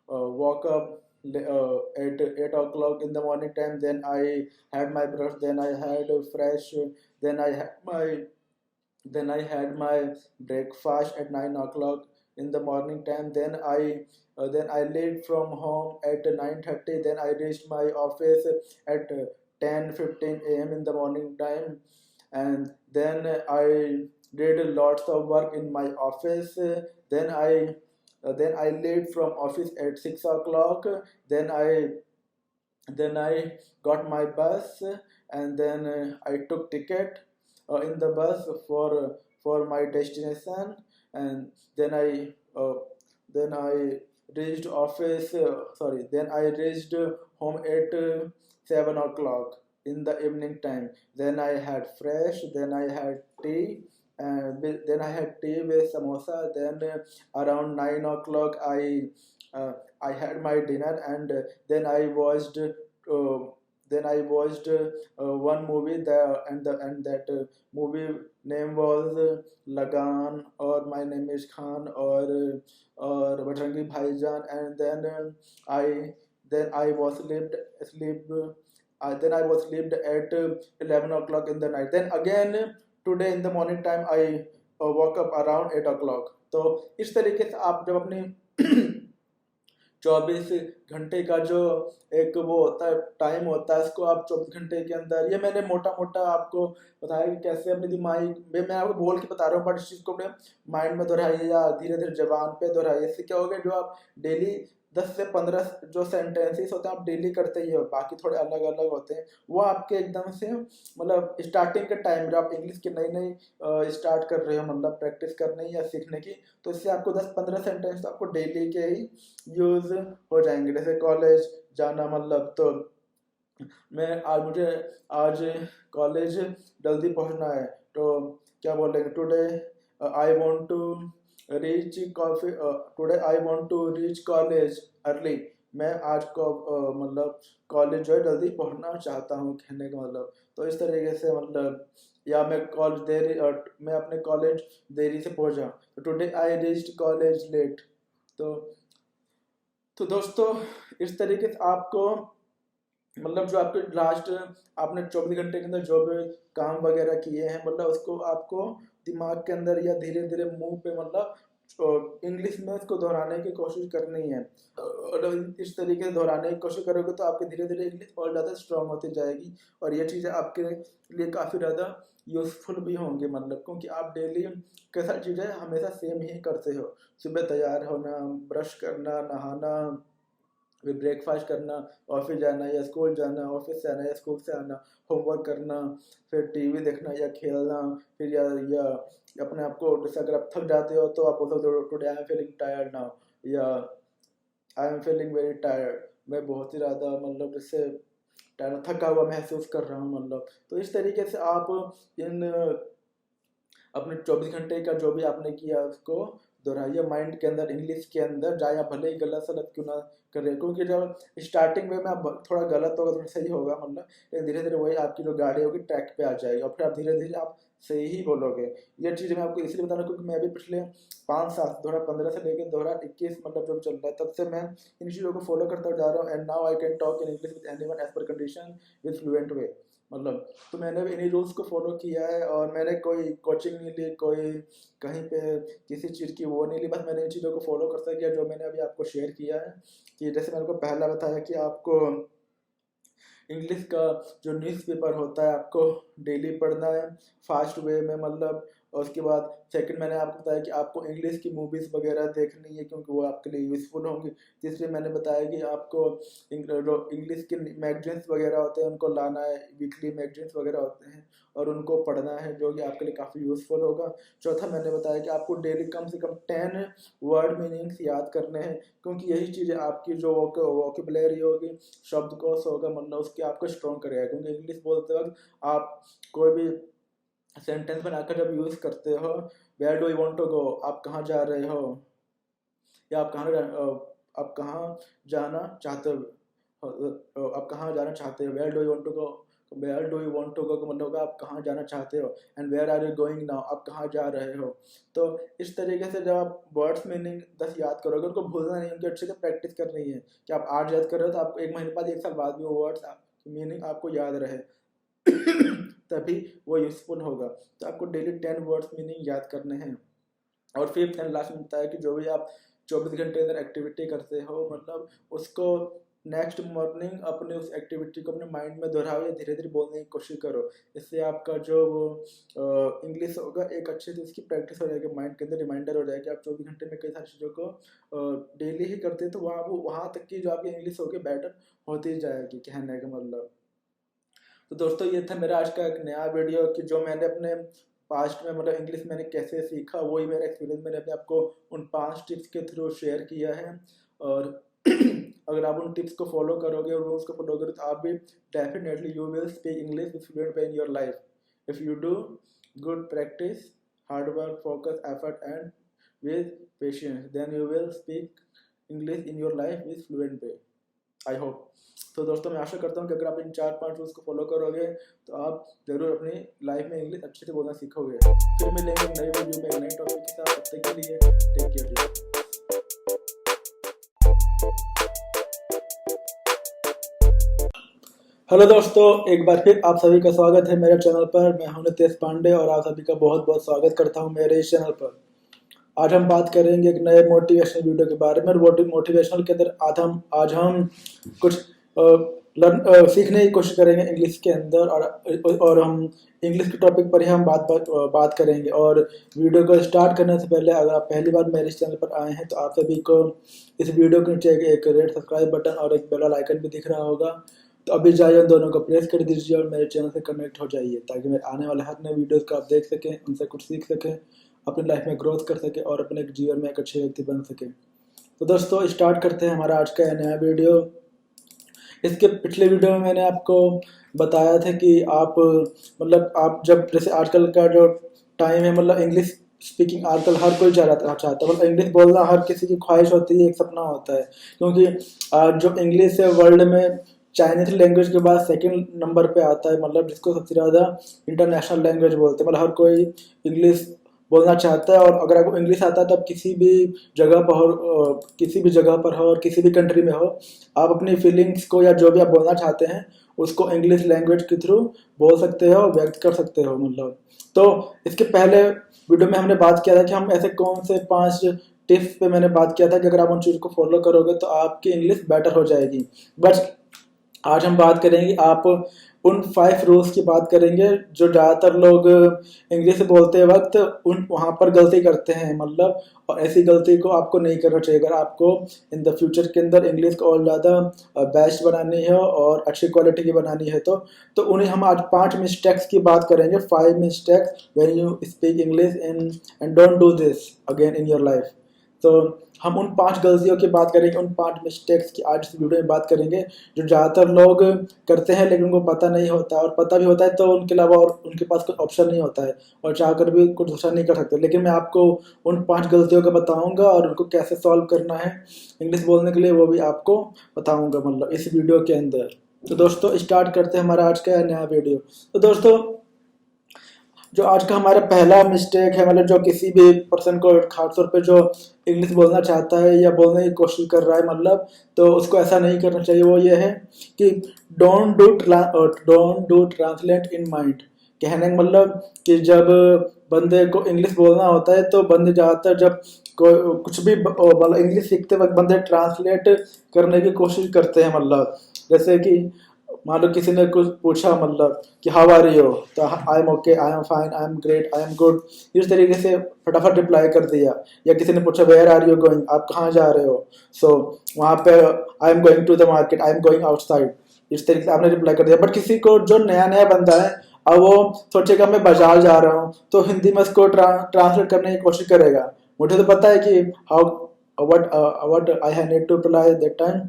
walk up at 8 o'clock in the morning time, then I had my brush, then I had fresh, then I had my breakfast at 9 o'clock, in the morning time. Then I left from home at 9:30. Then I reached my office at 10:15 a.m. in the morning time, and then I did lots of work in my office. Then I left from office at 6 o'clock. Then I got my bus, and then I took ticket in the bus for my destination, and then I reached office. Then I reached home at 7 o'clock in the evening time. Then I had fresh. Then I had tea. And then I had tea with samosa. Then around 9 o'clock, I had my dinner, and then I watched one movie there, and that movie name was Lagan, or My Name Is Khan, or Bajrangi Bhaijaan. And then I was slept at 11 o'clock in the night. Then again today in the morning time I woke up around 8 o'clock. तो इस तरीके से आप जब अपनी 24 घंटे का जो एक वो होता है टाइम होता है, इसको आप 24 घंटे के अंदर, ये मैंने मोटा मोटा आपको बताया कि कैसे अपने दिमाग में, मैं आपको बोल के बता रहा हूँ, बट इस चीज़ को अपने माइंड में दोहराइए या धीरे धीरे जबान पे दोहराइए। इससे क्या होगा, जो आप डेली 10 से 15 जो सेंटेंसेस होते हैं आप डेली करते ही हो, बाकी थोड़े अलग अलग होते हैं, वो आपके एकदम से मतलब स्टार्टिंग के टाइम जब आप इंग्लिश की नई नई स्टार्ट कर रहे हो, मतलब प्रैक्टिस करने या सीखने की, तो इससे आपको 10-15 सेंटेंस तो आपको डेली के ही यूज हो जाएंगे। जैसे कॉलेज जाना, मतलब तो मुझे आज कॉलेज जल्दी पहुंचना है, तो क्या बोलेंगे, today I want to reach coffee today I want to reach college early. मैं आज को मतलब कॉलेज जो है जल्दी पहुंचना चाहता हूँ, कहने का मतलब। तो इस तरीके से मतलब, या मैं मैं अपने कॉलेज देरी से पहुंचा, तो today I reached college late. तो दोस्तों इस तरीके से आपको मतलब जो आपके लास्ट आपने 24 घंटे के अंदर जो भी काम वगैरह किए हैं, मतलब उसको आपको दिमाग के अंदर या धीरे धीरे मुंह पे मतलब इंग्लिश में उसको दोहराने की कोशिश करनी है। और इस तरीके से दोहराने की कोशिश करोगे तो आपकी धीरे धीरे इंग्लिश और ज़्यादा स्ट्रांग होती जाएगी, और ये चीज़ें आपके लिए काफ़ी ज़्यादा यूज़फुल भी होंगी, मतलब क्योंकि आप डेली कई सारी चीज़ें हमेशा सेम ही करते हो। सुबह तैयार होना, ब्रश करना, नहाना, फिर ब्रेकफास्ट करना, ऑफिस जाना या स्कूल जाना, ऑफिस से आना या स्कूल से आना, होमवर्क करना, फिर टीवी देखना या खेलना, फिर या अपने आप को, जैसे अगर आप थक जाते हो तो आप बोल सकते हो today I am feeling tired now, या I am feeling very tired, मैं बहुत ही ज़्यादा मतलब जैसे टायर्ड थका हुआ महसूस कर रहा हूँ, मतलब। तो इस तरीके से आप इन अपने 24 घंटे का जो भी आपने किया उसको दोहराइए माइंड के अंदर, इंग्लिश के अंदर जाए, आप भले ही गलत सलत क्यों ना करें, क्योंकि जब स्टार्टिंग में आप थोड़ा गलत होगा, थोड़ा सही होगा, मतलब लेकिन धीरे धीरे वही आपकी जो गाड़ी होगी ट्रैक पे आ जाएगी, और फिर आप धीरे धीरे आप सही ही बोलोगे। ये चीज़ मैं आपको इसलिए बता रहा हूँ क्योंकि मैं भी पिछले 5 साल 2015 से लेकर 2021 मतलब जब चल रहा है, तब से मैं इन चीज़ों को फॉलो करता जा रहा हूँ, and now I can talk in English with anyone as per condition with fluent way, मतलब। तो मैंने भी इन्हीं रूल्स को फॉलो किया है, और मैंने कोई कोचिंग नहीं ली, कोई कहीं पे किसी चीज़ की वो नहीं ली, बस मैंने इन चीज़ों को फॉलो करता गया जो मैंने अभी आपको शेयर किया है। कि जैसे मैंने को पहला बताया कि आपको इंग्लिश का जो न्यूज़पेपर होता है आपको डेली पढ़ना है फास्ट वे में, मतलब। और उसके बाद सेकंड मैंने आपको बताया कि आपको इंग्लिश की मूवीज़ वगैरह देखनी है क्योंकि वो आपके लिए यूज़फुल होंगी। तीसरे मैंने बताया कि आपको इंग्लिश के मैगजीन्स वगैरह होते हैं उनको लाना है, वीकली मैगजीन्स वगैरह होते हैं, और उनको पढ़ना है जो कि आपके लिए काफ़ी यूज़फुल होगा। चौथा मैंने बताया कि आपको डेली कम से कम 10 वर्ड मीनिंग्स याद करने हैं, क्योंकि यही चीज़ें आपकी जो वोकेबुलरी होगी, शब्दकोश होगा, मतलब उसके आपको स्ट्रॉन्ग करेगा। क्योंकि इंग्लिश बोलते वक्त आप कोई भी सेंटेंस बनाकर जब यूज़ करते हो, where do you want to go, आप कहाँ जा रहे हो, या आप कहाँ जाना चाहते हो, आप कहाँ जाना चाहते हो, where do you want to go, where do you want to go का मतलब होगा आप कहाँ जाना चाहते हो, and where are you going now, आप कहाँ जा रहे हो। तो इस तरीके से जब आप वर्ड्स मीनिंग 10 याद करोगे, उनको भूलना नहीं, उनकी अच्छे से प्रैक्टिस करनी है। कि आप 8 याद कर रहे हो तो आपको 1 महीने बाद 1 साल बाद भी वो वर्ड्स मीनिंग आपको याद रहे तभी वो यूज़फुल होगा। तो आपको डेली 10 वर्ड्स मीनिंग याद करने हैं। और फिफ्थ एंड लास्ट में बताया कि जो भी आप 24 घंटे अंदर एक्टिविटी करते हो, मतलब उसको नेक्स्ट मॉर्निंग अपने उस एक्टिविटी को अपने माइंड में दोहराओ या धीरे धीरे बोलने की कोशिश करो। इससे आपका जो वो इंग्लिश होगा एक अच्छे से उसकी प्रैक्टिस हो जाएगी, माइंड के अंदर रिमाइंडर हो जाएगी। आप 24 घंटे में कई सारी चीज़ों को डेली ही करते हैं तो वहाँ तक की जो आपकी इंग्लिश होगी बेटर होती जाएगी, कहने का मतलब। तो दोस्तों ये था मेरा आज का एक नया वीडियो कि जो मैंने अपने पास्ट में मतलब इंग्लिश मैंने कैसे सीखा, वही मेरा एक्सपीरियंस मैंने अपने आपको उन 5 टिप्स के थ्रू शेयर किया है। और अगर आप उन टिप्स को फॉलो करोगे और रूल्स को फॉलो करोगे तो आप भी definitely you will speak English with fluent way in your life if you do good practice, hard work, focus, effort and with patience, then you will speak English in your life with fluent way, I hope. तो दोस्तों मैं आशा करता हूँ कि अगर आप इन 4-5 rules को follow करोगे तो आप ज़रूर अपनी लाइफ में इंग्लिश अच्छे से बोलना सीखोगे। फिर मिलेंगे नई वीडियो में नई टॉपिक के साथ, तब तक के लिए टेक केयर। हेलो दोस्तों, एक बार फिर आप सभी का स्वागत है मेरे चैनल पर। मैं हूं नितेश पांडे और आप सभी का बहुत बहुत स्वागत करता हूं मेरे इस चैनल पर। आज हम बात करेंगे एक नए मोटिवेशनल वीडियो के बारे में। मोटिवेशनल के अंदर आज हम कुछ सीखने की कोशिश करेंगे इंग्लिश के अंदर, और हम इंग्लिश के टॉपिक पर ही हम बात करेंगे। और वीडियो को स्टार्ट करने से पहले अगर आप पहली बार मेरे इस चैनल पर आए हैं तो आप सभी को इस वीडियो के नीचे एक रेड सब्सक्राइब बटन और एक बेल आइकन भी दिख रहा होगा, तो अभी जाइए उन दोनों को प्रेस कर दीजिए और मेरे चैनल से कनेक्ट हो जाइए, ताकि मेरे आने वाले हर नए वीडियोस को आप देख सकें, उनसे कुछ सीख सकें, अपनी लाइफ में ग्रोथ कर सकें और अपने जीवन में एक अच्छे व्यक्ति बन सकें। तो दोस्तों स्टार्ट करते हैं हमारा आज का नया वीडियो। इसके पिछले वीडियो में मैंने आपको बताया था कि आप आप जब जैसे आजकल का जो टाइम है, मतलब इंग्लिश स्पीकिंग आजकल हर कोई चाहता है, मतलब इंग्लिश बोलना हर किसी की ख्वाहिश होती है, एक सपना होता है। क्योंकि जो इंग्लिश है वर्ल्ड में चाइनीज लैंग्वेज के बाद सेकंड नंबर पे आता है, मतलब जिसको सबसे ज़्यादा इंटरनेशनल लैंग्वेज बोलते हैं। मतलब हर कोई इंग्लिश बोलना चाहता है, और अगर आपको इंग्लिश आता है तो आप किसी भी जगह पर हो और किसी भी कंट्री में हो, आप अपनी फीलिंग्स को या जो भी आप बोलना चाहते हैं उसको इंग्लिश लैंग्वेज के थ्रू बोल सकते हो, व्यक्त कर सकते हो। मतलब तो इसके पहले वीडियो में हमने बात किया था कि हम ऐसे कौन से 5 टिप्स पे मैंने बात किया था कि अगर आप उन चीज़ को फॉलो करोगे तो आपकी इंग्लिश बेटर हो जाएगी। बस आज हम बात करेंगे, आप उन 5 रूल्स की बात करेंगे जो ज़्यादातर लोग इंग्लिश बोलते वक्त वहाँ पर गलती करते हैं, मतलब और ऐसी गलती को आपको नहीं करना चाहिए। अगर आपको इन द फ्यूचर के अंदर इंग्लिश को और ज़्यादा बेस्ट बनानी है और अच्छी क्वालिटी की बनानी है तो उन्हें हम आज 5 मिस्टेक्स की बात करेंगे। 5 mistakes when you speak English and don't do this again in your life. तो हम उन 5 गलतियों की बात करेंगे, उन 5 मिस्टेक्स की आज इस वीडियो में बात करेंगे जो ज़्यादातर लोग करते हैं लेकिन उनको पता नहीं होता, और पता भी होता है तो उनके अलावा और उनके पास कोई ऑप्शन नहीं होता है और चाहकर भी कुछ दूसरा नहीं कर सकते। लेकिन मैं आपको उन 5 गलतियों को बताऊंगा और उनको कैसे सॉल्व करना है इंग्लिश बोलने के लिए, वो भी आपको बताऊँगा मतलब इस वीडियो के अंदर। तो दोस्तों स्टार्ट करते हैं हमारा आज का नया वीडियो। तो दोस्तों जो आज का हमारा पहला मिस्टेक है, मतलब जो किसी भी पर्सन को खासतौर पे जो इंग्लिश बोलना चाहता है या बोलने की कोशिश कर रहा है, मतलब तो उसको ऐसा नहीं करना चाहिए। वो ये है कि don't do translate in mind. कहने का मतलब कि जब बंदे को इंग्लिश बोलना होता है तो बंदे ज़्यादातर जब कुछ भी मतलब इंग्लिश सीखते वक्त बंदे ट्रांसलेट करने की कोशिश करते हैं। मतलब जैसे कि मान लो किसी ने कुछ पूछा, मतलब कि हाउ आर यू, तो I am okay, I am fine, I am great, I am good, इस तरीके से फटाफट रिप्लाई कर दिया। या किसी ने पूछा वेयर आर यू गोइंग, आप कहाँ जा रहे हो, सो वहाँ पे I am going to the market, I am going outside, इस तरीके से आपने रिप्लाई कर दिया। बट किसी को जो नया नया बंदा है, अब वो सोचेगा मैं बाजार जा रहा हूँ, तो हिंदी में उसको ट्रांसलेट करने की कोशिश करेगा। मुझे तो पता है कि how what I have need to reply that time,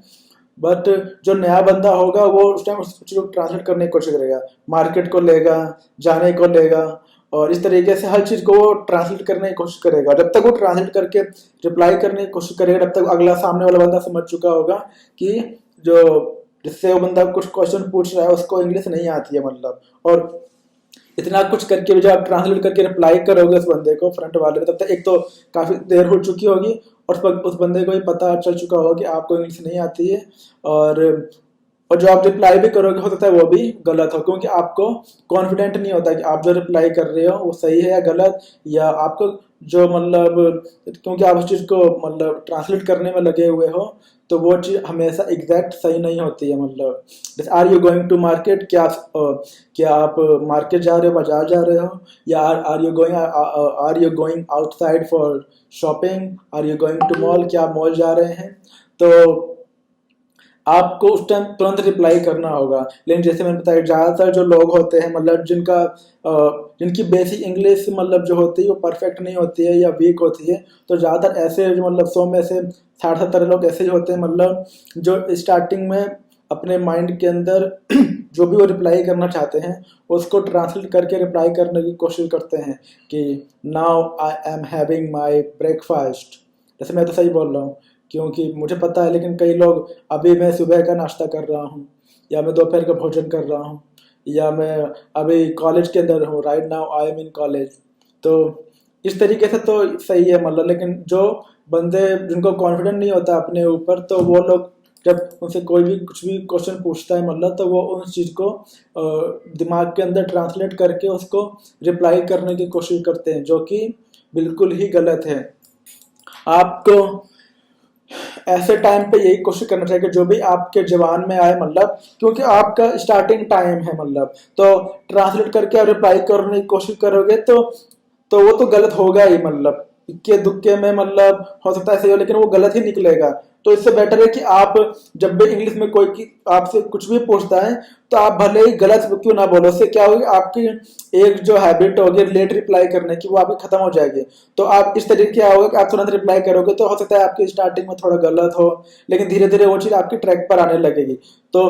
but जो नया बंदा होगा वो उस टाइम उस चीज़ को ट्रांसलेट करने की कोशिश करेगा, मार्केट को लेगा, जाने को लेगा, और इस तरीके से हर चीज़ को वो ट्रांसलेट करने की कोशिश करेगा। जब तक वो ट्रांसलेट करके रिप्लाई करने की कोशिश करेगा, तब तक अगला सामने वाला बंदा समझ चुका होगा कि जो जिससे वो बंदा कुछ क्वेश्चन पूछ रहा है उसको इंग्लिश नहीं आती है। मतलब और इतना कुछ करके भी जब आप ट्रांसलेट करके रिप्लाई करोगे उस बंदे को, फ्रंट वाले को, तब तक एक तो काफ़ी देर हो चुकी होगी और उस बंदे को भी पता चल चुका होगा कि आपको इंग्लिश नहीं आती है, और जो आप रिप्लाई भी करोगे हो सकता है वो भी गलत हो, क्योंकि आपको कॉन्फिडेंट नहीं होता कि आप जो रिप्लाई कर रहे हो वो सही है या गलत, या आपको जो मतलब, क्योंकि आप उस चीज़ को मतलब ट्रांसलेट करने में लगे हुए हो, तो वो चीज़ हमेशा एग्जैक्ट सही नहीं होती है। मतलब जैसे are you going to market, क्या आप मार्केट जा रहे हो, बाजार जा रहे हो, या are you going outside for shopping, are you going to mall, क्या आप मॉल जा रहे हैं। तो आपको उस टाइम तुरंत रिप्लाई करना होगा। लेकिन जैसे मैंने बताया, ज़्यादातर जो लोग होते हैं मतलब जिनकी बेसिक इंग्लिश मतलब जो होती है वो परफेक्ट नहीं होती है या वीक होती है, तो ज़्यादातर ऐसे जो मतलब 100 में से 60-70 लोग ऐसे ही होते हैं मतलब जो स्टार्टिंग में अपने माइंड के अंदर जो भी वो रिप्लाई करना चाहते हैं उसको ट्रांसलेट करके रिप्लाई करने की कोशिश करते हैं कि now I am having my breakfast. जैसे मैं तो सही बोल रहा हूँ क्योंकि मुझे पता है, लेकिन कई लोग अभी मैं सुबह का नाश्ता कर रहा हूँ, या मैं दोपहर का भोजन कर रहा हूँ, या मैं अभी कॉलेज के अंदर हूँ, right now I am in college. तो इस तरीके से तो सही है मतलब, लेकिन जो बंदे जिनको कॉन्फिडेंट नहीं होता अपने ऊपर, तो वो लोग जब उनसे कोई भी कुछ भी क्वेश्चन पूछता है मतलब, तो वो उस चीज़ को दिमाग के अंदर ट्रांसलेट करके उसको रिप्लाई करने की कोशिश करते हैं, जो कि बिल्कुल ही गलत है। आपको ऐसे टाइम पे यही कोशिश करना चाहिए कि जो भी आपके जवान में आए मतलब, क्योंकि आपका स्टार्टिंग टाइम है मतलब, तो ट्रांसलेट करके आप रिप्लाई करने की कोशिश करोगे तो वो तो गलत होगा ही मतलब, इक्के दुक्के में मतलब हो सकता है सही हो, लेकिन वो गलत ही निकलेगा। तो इससे बेटर है कि आप जब भी इंग्लिश में कोई की आपसे कुछ भी पूछता है, तो आप भले ही गलत क्यों ना बोलो, उससे क्या होगी, आपकी एक जो हैबिट होगी लेट रिप्लाई करने की वो आपकी खत्म हो जाएगी। तो आप इस तरीके क्या होगा कि आप तुरंत रिप्लाई करोगे, तो हो सकता है आपकी स्टार्टिंग में थोड़ा गलत हो, लेकिन धीरे धीरे वो चीज़ आपकी ट्रैक पर आने लगेगी। तो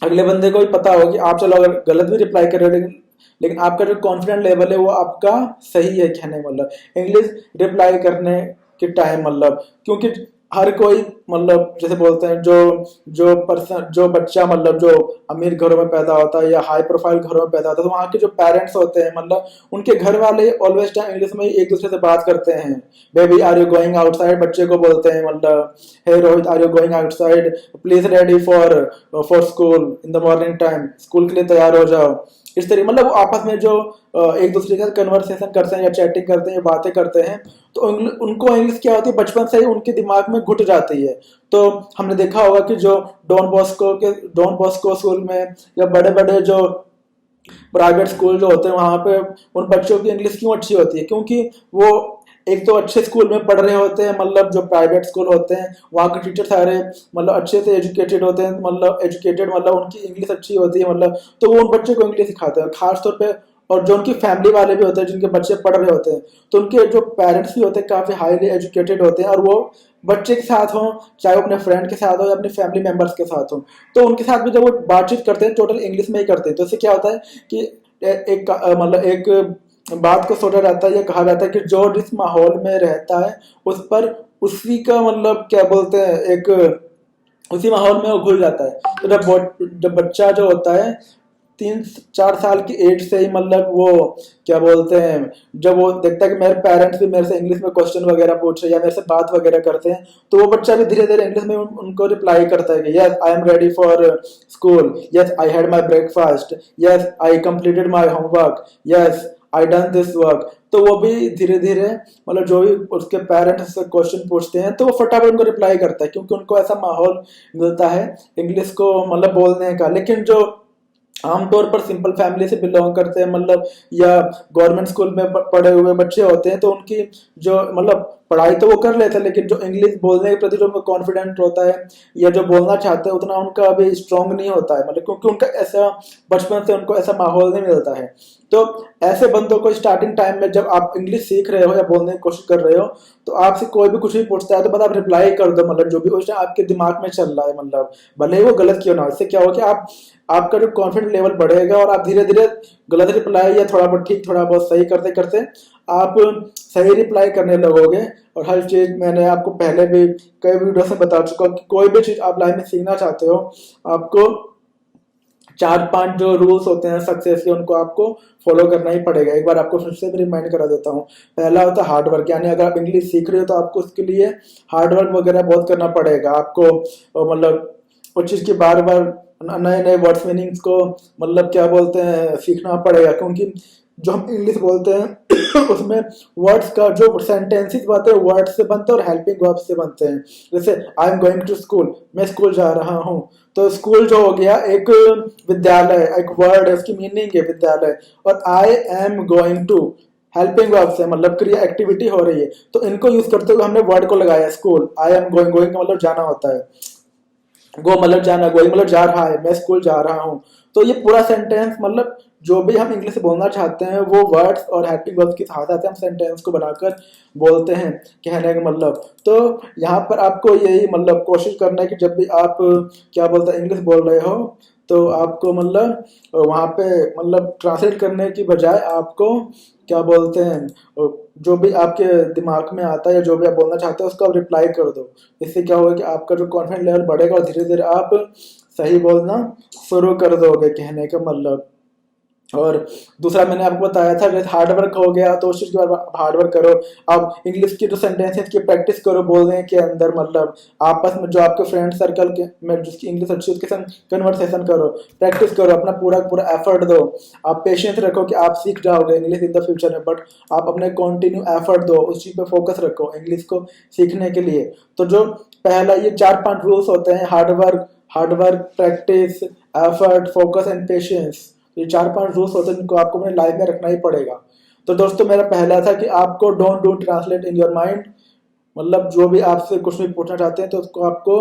अगले बंदे को भी पता होगा कि आप चलो अगर गलत भी रिप्लाई कर रहे हो, लेकिन आपका जो कॉन्फिडेंट लेवल है वो आपका सही है कहने मतलब इंग्लिश रिप्लाई करने के टाइम मतलब, क्योंकि हर कोई मतलब जैसे बोलते हैं जो जो बच्चा मतलब जो अमीर घरों में पैदा होता है या हाई प्रोफाइल घरों में पैदा होता है, तो वहाँ के जो पेरेंट्स होते हैं मतलब उनके घर वाले ऑलवेज टाइम इंग्लिश में एक दूसरे से बात करते हैं। Baby are you going outside, बच्चे को बोलते हैं मतलब hey Rohit are you going outside, please ready for school in the morning time, school के लिए तैयार हो जाओ। इस तरीके मतलब आपस में जो एक दूसरे के साथ कन्वर्सेशन करते हैं या चैटिंग करते हैं या बातें करते हैं, तो उनको इंग्लिश क्या होती है बचपन से ही उनके दिमाग में घुट जाती है। तो हमने देखा होगा कि जो डॉन बॉस्को स्कूल में या बड़े बड़े जो प्राइवेट स्कूल जो होते हैं वहाँ पे उन बच्चों की इंग्लिश क्यों अच्छी होती है, क्योंकि वो एक तो अच्छे स्कूल में पढ़ रहे होते हैं मतलब जो प्राइवेट स्कूल होते हैं वहाँ के टीचर सारे मतलब अच्छे से एजुकेटेड होते हैं, मतलब एजुकेटेड मतलब उनकी इंग्लिश अच्छी होती है मतलब, तो वो उन बच्चे को इंग्लिश सिखाते हैं खास तौर पे। और जो उनकी फैमिली वाले भी होते हैं जिनके बच्चे पढ़ रहे होते हैं, तो उनके जो पेरेंट्स भी होते हैं काफ़ी हाईली एजुकेटेड होते हैं, और वो बच्चे के साथ हों चाहे वो अपने फ्रेंड के साथ हो या अपने फैमिली मेम्बर्स के साथ हो, तो उनके साथ भी जब वो बातचीत करते हैं टोटल इंग्लिश में ही करते हैं। तो इससे क्या होता है कि मतलब एक बात को सोचा जाता है या कहा जाता है कि जो जिस माहौल में रहता है उस पर उसी का मतलब क्या बोलते हैं एक उसी माहौल में वो घुल जाता है। तो जब बच्चा जो होता है 3-4 साल की एज से ही मतलब वो क्या बोलते हैं, जब वो देखता है कि मेरे पेरेंट्स भी मेरे से इंग्लिश में क्वेश्चन वगैरह पूछ रहे हैं या मेरे से बात वगैरह करते हैं, तो वो बच्चा भी धीरे धीरे इंग्लिश में उनको रिप्लाई करता है कि yes I am ready for school, yes I had my breakfast, yes I completed my homework, yes I done this work. तो वो भी धीरे धीरे मतलब जो भी उसके पेरेंट्स से क्वेश्चन पूछते हैं तो वो फटाफट उनको रिप्लाई करता है, क्योंकि उनको ऐसा माहौल मिलता है इंग्लिश को मतलब बोलने का। लेकिन जो आमतौर पर सिंपल फैमिली से बिलोंग करते हैं मतलब या गवर्नमेंट स्कूल में पढ़े हुए बच्चे होते हैं, तो उनकी जो मतलब पढ़ाई तो वो कर लेते हैं, लेकिन जो इंग्लिश बोलने के प्रति जो उनको कॉन्फिडेंट होता है या जो बोलना चाहते हैं उतना उनका अभी स्ट्रांग नहीं होता है मतलब, क्योंकि उनका ऐसा बचपन से उनको ऐसा माहौल नहीं मिलता है। तो ऐसे बंदों को स्टार्टिंग टाइम में जब आप इंग्लिश सीख रहे हो या बोलने की कोशिश कर रहे हो, तो आपसे कोई भी कुछ भी पूछता है तो बस आप रिप्लाई कर दो मतलब जो भी उस टाइम आपके दिमाग में चल रहा है मतलब, भले ही वो गलत क्यों ना हो। इससे क्या हो कि आपका जो कॉन्फिडेंस लेवल बढ़ेगा और आप धीरे धीरे गलत रिप्लाई या थोड़ा बहुत ठीक थोड़ा बहुत सही करते करते आप सही रिप्लाई करने लगोगे। और हर चीज़ मैंने आपको पहले भी कई वीडियो से बता चुका हूँ कि कोई भी चीज़ आप लाइफ में सीखना चाहते हो, आपको 4-5 जो रूल्स होते हैं सक्सेस के उनको आपको फॉलो करना ही पड़ेगा। एक बार आपको फिर से भी रिमाइंड करा देता हूँ। पहला होता है हार्ड वर्क, यानी अगर आप इंग्लिश सीख रहे हो तो आपको उसके लिए हार्ड वर्क वगैरह बहुत करना पड़ेगा आपको, मतलब उस चीज़ की बार बार नए नए वर्ड्स मीनिंग्स को मतलब क्या बोलते हैं सीखना पड़ेगा, क्योंकि जो हम इंग्लिश बोलते हैं उसमें वर्ड्स का जो सेंटेंसेस बनते हैं वर्ड्स से बनते हैं और हेल्पिंग वर्ब से बनते हैं। जैसे I am going to school, मैं स्कूल जा रहा हूँ, तो स्कूल जो हो गया एक विद्यालय, एक वर्ड है, उसकी मीनिंग है विद्यालय। और I am going to helping verb से मतलब क्रिया एक्टिविटी हो रही है, तो इनको यूज करते हुए हमने वर्ड को लगाया school. I am going, going का मतलब जाना होता है, गो मतलब जाना, गोइंग मतलब जा रहा है, मैं स्कूल जा रहा हूँ। तो ये पूरा सेंटेंस मतलब जो भी हम इंग्लिश से बोलना चाहते हैं वो वर्ड्स और हेल्पिंग वर्ब्स की सहायता से हम सेंटेंस को बनाकर बोलते हैं, कहने का मतलब। तो यहाँ पर आपको यही मतलब कोशिश करना है कि जब भी आप क्या बोलते हैं इंग्लिश बोल रहे हो तो आपको मतलब वहाँ पे मतलब ट्रांसलेट करने की बजाय आपको क्या बोलते हैं जो भी आपके दिमाग में आता है या जो भी आप बोलना चाहते हो उसको आप रिप्लाई कर दो। इससे क्या होगा कि आपका जो कॉन्फिडेंस लेवल बढ़ेगा और धीरे धीरे आप सही बोलना शुरू कर दोगे, कहने का मतलब। और दूसरा मैंने आपको बताया था जैसे हार्ड वर्क हो गया, तो उस चीज के बाद हार्ड वर्क करो। आप इंग्लिश की जो सेंटेंस है इसकी प्रैक्टिस करो बोलने के अंदर, मतलब आपस में जो आपके फ्रेंड सर्कल के में जिसकी इंग्लिश अच्छी उसके संग कन्वर्सेशन करो, प्रैक्टिस करो, अपना पूरा पूरा एफर्ट दो। आप पेशेंस रखो कि आप सीख जाओगे इंग्लिश इन द फ्यूचर में, बट आप अपने कंटिन्यू एफर्ट दो, उस चीज पे फोकस रखो इंग्लिश को सीखने के लिए। तो जो पहला ये 4-5 रूल्स होते हैं, hard work, practice, effort, focus and patience, ये 4-5 रूल्स होते हैं जिनको आपको अपने लाइफ में रखना ही पड़ेगा। तो दोस्तों मेरा पहला था कि आपको don't do translate in your mind, मतलब जो भी आपसे कुछ भी पूछना चाहते हैं तो उसको आपको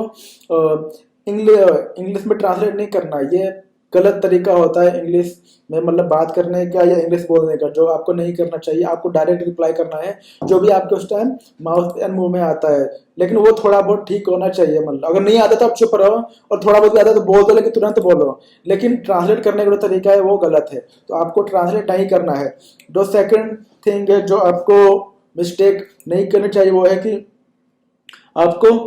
इंग्लिश में ट्रांसलेट नहीं करना। ये गलत तरीका होता है इंग्लिश में मतलब बात करने का या इंग्लिश बोलने का, जो आपको नहीं करना चाहिए। आपको डायरेक्ट रिप्लाई करना है जो भी आपके उस टाइम माउथ एंड मुंह में आता है, लेकिन वो थोड़ा बहुत ठीक होना चाहिए। मतलब अगर नहीं आता तो आप चुप रहो, और थोड़ा बहुत आता तो बोल दो लेकिन तुरंत बोलो, लेकिन ट्रांसलेट करने का जो तरीका है वो गलत है, तो आपको ट्रांसलेट नहीं करना है। जो सेकंड थिंग है जो आपको मिस्टेक नहीं करनी चाहिए वो है कि आपको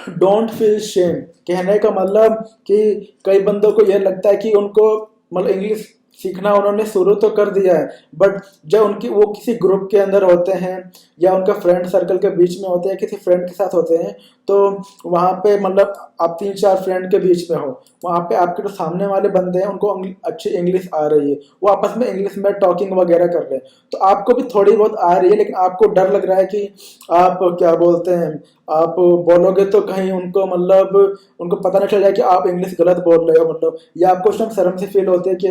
डोंट फील शेम, कहने का मतलब कि कई बंदों को यह लगता है कि उनको मतलब इंग्लिश सीखना उन्होंने शुरू तो कर दिया है, बट जब उनकी वो किसी ग्रुप के अंदर होते हैं या उनका फ्रेंड सर्कल के बीच में होते हैं, किसी फ्रेंड के साथ होते हैं, तो वहाँ पे मतलब आप 3-4 फ्रेंड के बीच में हो, वहाँ पे आपके जो सामने वाले बंदे हैं उनको अच्छी इंग्लिश आ रही है, वो आपस में इंग्लिश में टॉकिंग वगैरह कर रहे हैं, तो आपको भी थोड़ी बहुत आ रही है, लेकिन आपको डर लग रहा है कि आप क्या बोलते हैं आप बोलोगे तो कहीं उनको मतलब उनको पता ना चल जाए कि आप इंग्लिश गलत बोल रहे हो, मतलब या आपको उस टाइम शर्म से फील होती है कि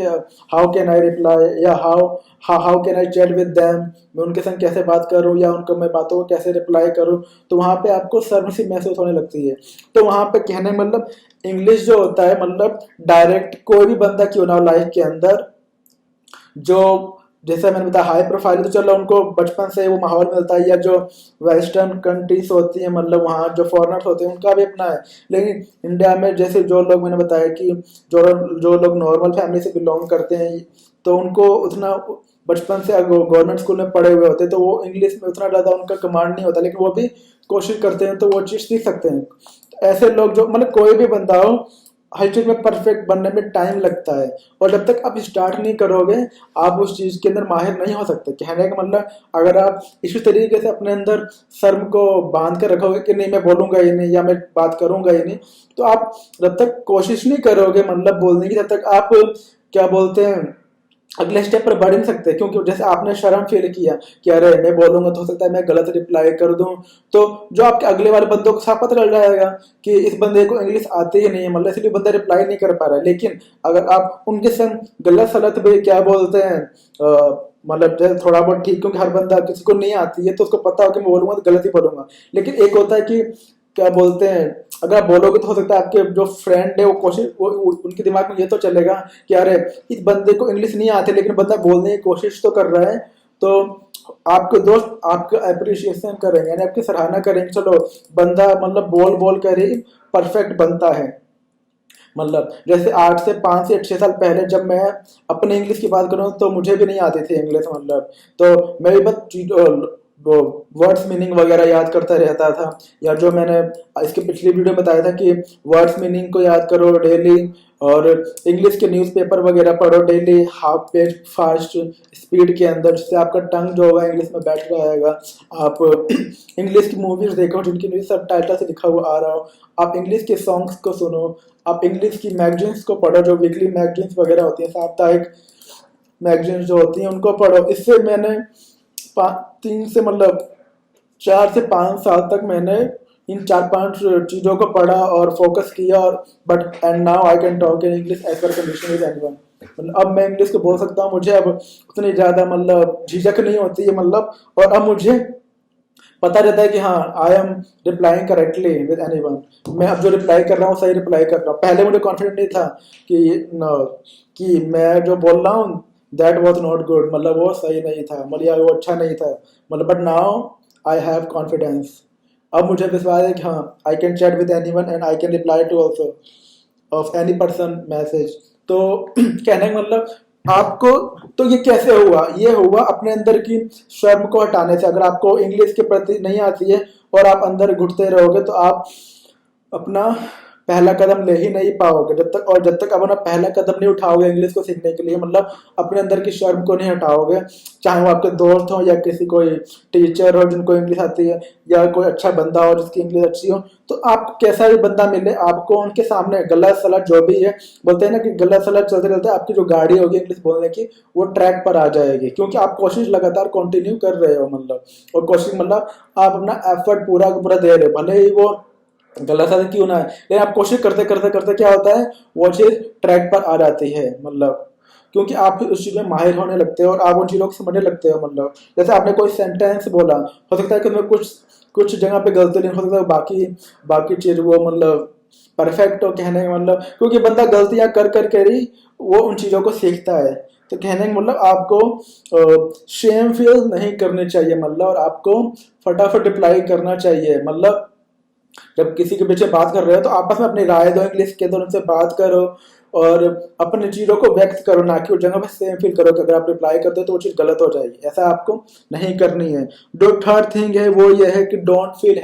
हाउ कैन आई रिप्लाई या how can I chat with them, मैं उनके संग कैसे बात करूं या उनको मैं बातों को कैसे रिप्लाई करूं, तो वहां पे आपको शर्म सी महसूस होने लगती है। तो वहां पे कहने मतलब इंग्लिश जो होता है मतलब डायरेक्ट कोई भी बंदा क्यों ना हो लाइफ के अंदर, जो जैसे मैंने बताया हाई प्रोफाइल, तो चलो उनको बचपन से वो माहौल मिलता है, या जो वेस्टर्न कंट्रीज होती है मतलब वहाँ जो फॉरेनर्स होते हैं उनका भी अपना है, लेकिन इंडिया में जैसे जो लोग मैंने बताया कि जो लोग नॉर्मल फैमिली से बिलोंग करते हैं तो उनको उतना बचपन से गवर्नमेंट स्कूल में पढ़े हुए होते हैं तो वो इंग्लिश में उतना ज़्यादा उनका कमांड नहीं होता, लेकिन वो भी कोशिश करते हैं तो वो चीज़ सीख सकते हैं। तो ऐसे लोग जो मतलब कोई भी बंदा हो, हर चीज में परफेक्ट बनने में टाइम लगता है, और जब तक आप स्टार्ट नहीं करोगे आप उस चीज के अंदर माहिर नहीं हो सकते। कहने का मतलब अगर आप इसी तरीके से अपने अंदर शर्म को बांध कर रखोगे कि नहीं मैं बोलूंगा ही नहीं या मैं बात करूंगा ही नहीं, तो आप जब तक कोशिश नहीं करोगे मतलब बोलने की, तब तक आप क्या बोलते हैं अगले स्टेप पर बढ़ नहीं सकते। क्योंकि जैसे आपने शर्म फील किया कि अरे मैं बोलूंगा तो हो सकता है मैं गलत रिप्लाई कर दूं, तो जो आपके अगले वाले बंदों को साफ पता चल जाएगा कि इस बंदे को इंग्लिश आती ही नहीं है, मतलब इसलिए बंदा रिप्लाई नहीं कर पा रहा है। लेकिन अगर आप उनके संग गलत सलत भी क्या बोलते हैं मतलब जैसे थोड़ा बहुत ठीक, क्योंकि हर बंदा किसी को नहीं आती है तो उसको पता हो कि मैं बोलूंगा तो गलत ही बोलूंगा, लेकिन एक होता है कि क्या बोलते हैं अगर आप बोलोगे तो हो सकता है आपके जो फ्रेंड है वो कोशिश उनके दिमाग में ये तो चलेगा कि अरे इस बंदे को इंग्लिश नहीं आती लेकिन बंदा बोलने की कोशिश तो कर रहा है, तो आपके दोस्त आपका अप्रिशिएशन करेंगे यानी आपकी सराहना करेंगे, चलो बंदा मतलब बोल बोल कर ही परफेक्ट बनता है। मतलब जैसे 8 से 5 से 6 साल पहले जब मैं अपने इंग्लिश की बात करूं तो मुझे भी नहीं आती थी इंग्लिश, मतलब तो मैं भी बस वो वर्ड्स मीनिंग वगैरह याद करता रहता था, या जो मैंने इसके पिछली वीडियो में बताया था कि वर्ड्स मीनिंग को याद करो डेली, और इंग्लिश के न्यूज़पेपर वगैरह पढ़ो daily half page fast speed के अंदर, जिससे आपका टंग जो होगा इंग्लिश में बैठ जाएगा। आप इंग्लिश की मूवीज देखो जिनकी सब टाइटल से लिखा हुआ आ रहा हो, आप इंग्लिश के सॉन्ग्स को सुनो, आप इंग्लिश की मैगजीन्स को पढ़ो, जो वीकली मैगजीन्स वगैरह होती हैं साप्ताहिक, मैगजीन जो होती हैं उनको पढ़ो। इससे मैंने 4 से 5 साल तक मैंने इन 4-5 चीज़ों को पढ़ा और फोकस किया, और but and now I can talk in English as per condition with anyone. मतलब अब मैं इंग्लिश को बोल सकता हूँ, मुझे अब उतनी ज़्यादा मतलब झिझक नहीं होती है मतलब, और अब मुझे पता रहता है कि हाँ I am replying correctly with anyone. मैं अब जो रिप्लाई कर रहा हूँ सही रिप्लाई कर रहा हूँ। पहले मुझे कॉन्फिडेंट नहीं था कि मैं जो बोल रहा हूँ दैट वॉज नॉट गुड, मतलब वो सही नहीं था, मतलब या वो अच्छा नहीं था, मतलब but now I have confidence. अब मुझे विश्वास है कि हाँ I can chat with anyone and I can reply to also of any person message. तो कहने का मतलब आपको, तो ये कैसे हुआ? ये हुआ अपने अंदर की शर्म को हटाने से। अगर आपको इंग्लिश के प्रति नहीं आती है और आप अंदर घुटते रहोगे तो आप अपना पहला कदम ले ही नहीं पाओगे जब तक आप अपना पहला कदम नहीं उठाओगे इंग्लिश को सीखने के लिए, मतलब अपने अंदर की शर्म को नहीं हटाओगे, चाहे वो आपके दोस्त हो या किसी कोई टीचर हो जिनको इंग्लिश आती है, या कोई अच्छा बंदा हो जिसकी इंग्लिश अच्छी हो, तो आप कैसा भी बंदा मिले आपको उनके सामने गलत सलत जो भी है, बोलते हैं ना कि गलत सलत चलते चलते आपकी जो गाड़ी होगी इंग्लिश बोलने की वो ट्रैक पर आ जाएगी, क्योंकि आप कोशिश लगातार कंटिन्यू कर रहे हो, मतलब और कोशिश मतलब आप अपना एफर्ट पूरा पूरा दे रहे हो, भले ही वो गलत आदत क्यों ना है, लेकिन आप कोशिश करते करते करते क्या होता है वो चीज ट्रैक पर आ जाती है, मतलब क्योंकि आप उस चीज में माहिर होने लगते हो और आप उन चीजों को समझने लगते हो। मतलब जैसे आपने कोई सेंटेंस बोला, हो सकता है कि मैं कुछ कुछ जगह पे गलती नहीं, हो सकता है बाकी बाकी चीज वो मतलब परफेक्ट हो कहने का मतलब, क्योंकि बंदा गलतियां कर कर कर ही वो उन चीजों को सीखता है। तो कहने का मतलब आपको शेम फील नहीं करनी चाहिए, मतलब और आपको फटाफट रिप्लाई करना चाहिए। मतलब जब किसी के पीछे बात कर रहे हो तो आपस में अपनी राय दो, इंग्लिश के अंदर उनसे बात करो और अपने चीजों को व्यक्त करो, ना कि उस जगह पे सेम फील करो कि अगर आप रिप्लाई करते हो तो वो चीज गलत हो जाएगी, ऐसा आपको नहीं करनी है। जो थर्ड थिंग है वो ये है कि don't feel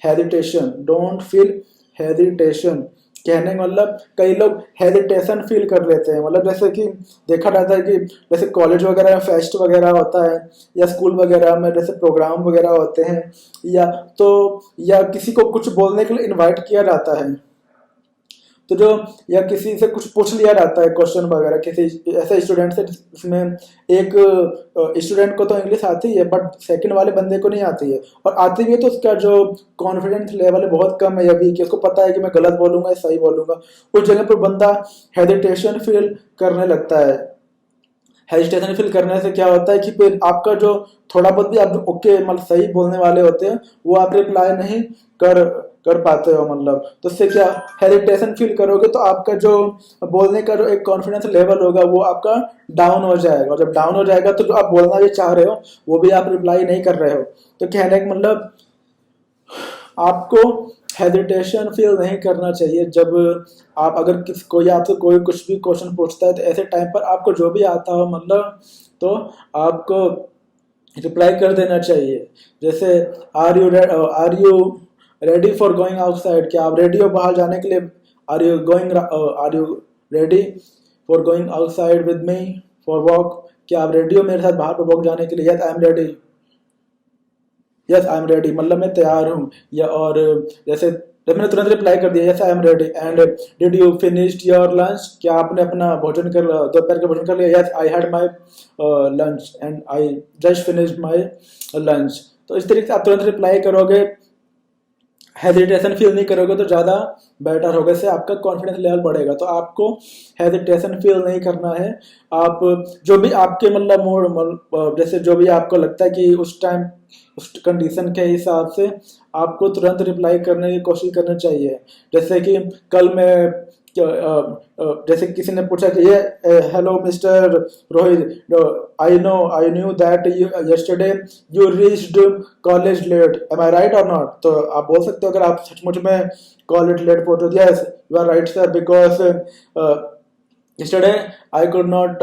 hesitation. Don't feel hesitation कहने का मतलब कई लोग हेजिटेशन फील कर लेते हैं, मतलब जैसे कि देखा जाता है कि जैसे कॉलेज वगैरह में फेस्ट वगैरह होता है या स्कूल वगैरह में जैसे प्रोग्राम वगैरह होते हैं, या तो या किसी को कुछ बोलने के लिए इनवाइट किया जाता है, तो जो या किसी से कुछ पूछ लिया जाता है क्वेश्चन वगैरह किसी ऐसे स्टूडेंट से जिसमें एक स्टूडेंट को तो इंग्लिश आती है बट सेकंड वाले बंदे को नहीं आती है, और आती भी है तो उसका जो कॉन्फिडेंस लेवल है बहुत कम है, या भी कि उसको पता है कि मैं गलत बोलूंगा या सही बोलूंगा, उस जगह पर बंदा हेजिटेशन फील करने लगता है। हेजिटेशन फील करने से क्या होता है कि फिर आपका जो थोड़ा बहुत भी आप ओके मतलब सही बोलने वाले होते हैं वो आप रिप्लाई नहीं कर कर पाते हो, मतलब तो उससे क्या हेजिटेशन फील करोगे तो आपका जो बोलने का जो एक कॉन्फिडेंस लेवल होगा वो आपका डाउन हो जाएगा, और जब डाउन हो जाएगा तो जो आप बोलना भी चाह रहे हो वो भी आप रिप्लाई नहीं कर रहे हो। तो कहने का मतलब आपको हेजिटेशन फील नहीं करना चाहिए जब आप अगर कोई आपसे कोई कुछ भी क्वेश्चन पूछता है, तो ऐसे टाइम पर आपको जो भी आता हो मतलब तो आपको रिप्लाई कर देना चाहिए। जैसे are you ready for going outside, क्या आप रेडी हो बाहर जाने के लिए? Are you ready for going outside with me for walk, क्या आप रेडी हो मेरे साथ बाहर पर वॉक जाने के लिए? Yes I am ready, yes I am ready मतलब मैं तैयार हूँ। या और जैसे जब मैंने तुरंत रिप्लाई कर दिया yes I am ready, and did you finished your lunch, क्या आपने अपना भोजन कर दोपहर का भोजन कर लिया? Yes I had my lunch and I just finished my lunch. तो इस तरीके से आप तुरंत रिप्लाई करोगे, हेजिटेशन फील नहीं करोगे तो ज़्यादा बेटर होगा, इससे आपका कॉन्फिडेंस लेवल बढ़ेगा। तो आपको हेजिटेशन फील नहीं करना है। आप जो भी आपके मतलब मूड जैसे जो भी आपको लगता है कि उस टाइम उस कंडीशन के हिसाब से आपको तुरंत रिप्लाई करने की कोशिश करनी चाहिए। जैसे कि कल मैं जैसे किसी ने पूछा कि ये hello mister Rohit, I knew that yesterday you reached college late, am I right और नॉट? तो आप बोल सकते हो अगर आप सचमुच में कॉलेज लेट पहुंचे तो yes you are right sir, because yesterday I could not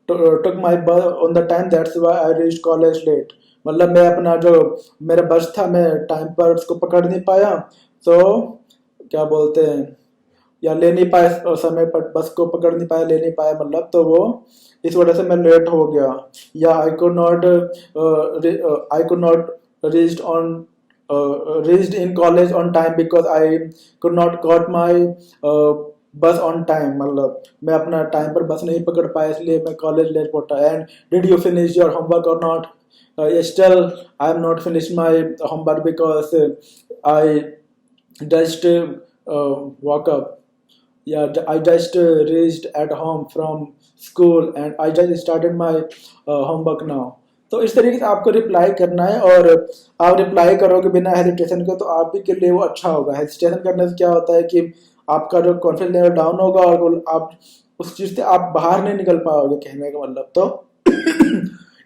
took my bus on the time, that's why I reached college late। मतलब मैं अपना जो मेरा बस था मैं टाइम पर उसको पकड़ नहीं पाया, तो क्या बोलते हैं या ले नहीं पाए समय पर, बस को पकड़ नहीं पाया, ले नहीं पाया मतलब, तो वो इस वजह से मैं लेट हो गया। या I could not reached on reached in college on time because I could not got my बस ऑन टाइम, मतलब मैं अपना टाइम पर बस नहीं पकड़ पाया इसलिए मैं कॉलेज लेट पहुंचा। And did you finish your homework or not? Still I am not finish my homework because I just woke up. Yeah, I just reached at home from school and I just started my homework now. तो इस तरीके से आपको reply करना है, और आप reply करोगे बिना हेजिटेशन के तो आप भी के लिए वो अच्छा होगा। हेजिटेशन करने से क्या होता है कि आपका जो कॉन्फिडेंस लेवल डाउन होगा और आप उस चीज़ से आप बाहर नहीं निकल पाओगे, कहने का मतलब। तो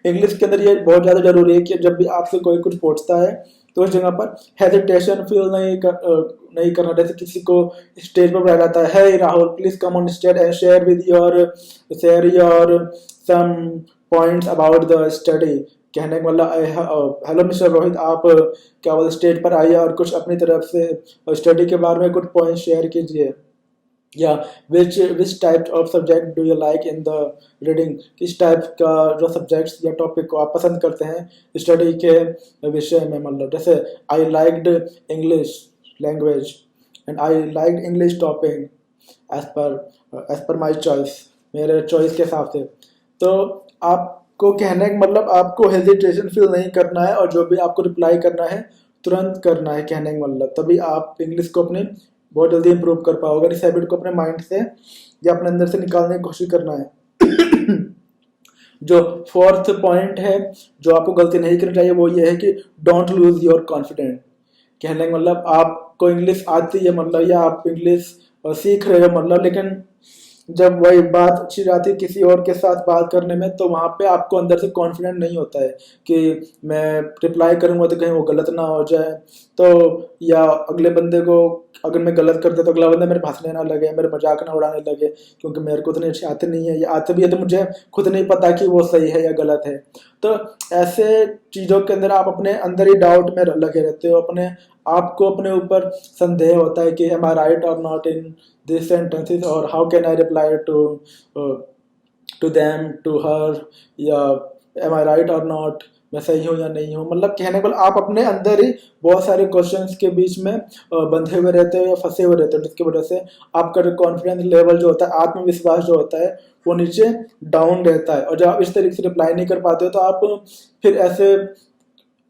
इंग्लिश के अंदर ये बहुत ज़्यादा जरूरी है कि जब भी आपसे कोई कुछ पूछता है तो उस जगह पर हेजिटेशन फील नहीं करना। जैसे किसी को स्टेज पर बुलाया जाता है, hey Rahul please come on stage and share your some points about the study. कहने का मतलब हेलो मिस्टर रोहित, आप क्या बोलते स्टेज पर आइए और कुछ अपनी तरफ से स्टडी के बारे में कुछ पॉइंट शेयर कीजिए। या which type of subject do you like in the reading, किस टाइप का जो सब्जेक्ट्स या टॉपिक को आप पसंद करते हैं स्टडी के विषय में। मतलब जैसे I liked English language and I liked English topic as per my choice, मेरे चॉइस के हिसाब से। तो आपको कहने का मतलब आपको हेजिटेशन फील नहीं करना है, और जो भी आपको रिप्लाई करना है तुरंत करना है, कहने का मतलब। तभी आप इंग्लिश को अपनी बहुत जल्दी इंप्रूव कर पाओगे। इस हैबिट को अपने माइंड से या अपने अंदर से निकालने की कोशिश करना है। जो फोर्थ पॉइंट है जो आपको गलती नहीं करनी चाहिए वो ये है कि डोंट लूज योर कॉन्फिडेंस। कहने का मतलब आपको इंग्लिश आती है मतलब, या आप इंग्लिश सीख रहे हो मतलब, लेकिन जब वही बात अच्छी जाती है किसी और के साथ बात करने में तो वहाँ पे आपको अंदर से कॉन्फिडेंट नहीं होता है कि मैं रिप्लाई करूँगा तो कहीं वो गलत ना हो जाए, तो या अगले बंदे को अगर मैं गलत करता तो अगला बंदा मेरे हंसने ना लगे, मेरे मजाक ना उड़ाने लगे, क्योंकि मेरे को उतनी अच्छी आते नहीं है, या आते भी है तो मुझे खुद नहीं पता कि वो सही है या गलत है। तो ऐसे चीज़ों के अंदर आप अपने अंदर ही डाउट में लगे रहते हो, अपने आपको अपने ऊपर संदेह होता है कि एम आई राइट और नॉट इन दिस सेंटेंसेस, और how can I reply to them to her, या एम आई राइट और नॉट, मैं सही हूँ या नहीं हूँ। मतलब कहने को आप अपने अंदर ही बहुत सारे क्वेश्चंस के बीच में बंधे हुए रहते हो या फंसे हुए रहते हो, जिसकी वजह से आपका जो कॉन्फिडेंस लेवल जो होता है, आत्मविश्वास जो होता है वो नीचे डाउन रहता है। और जब आप इस तरीके से रिप्लाई नहीं कर पाते हो तो आप फिर ऐसे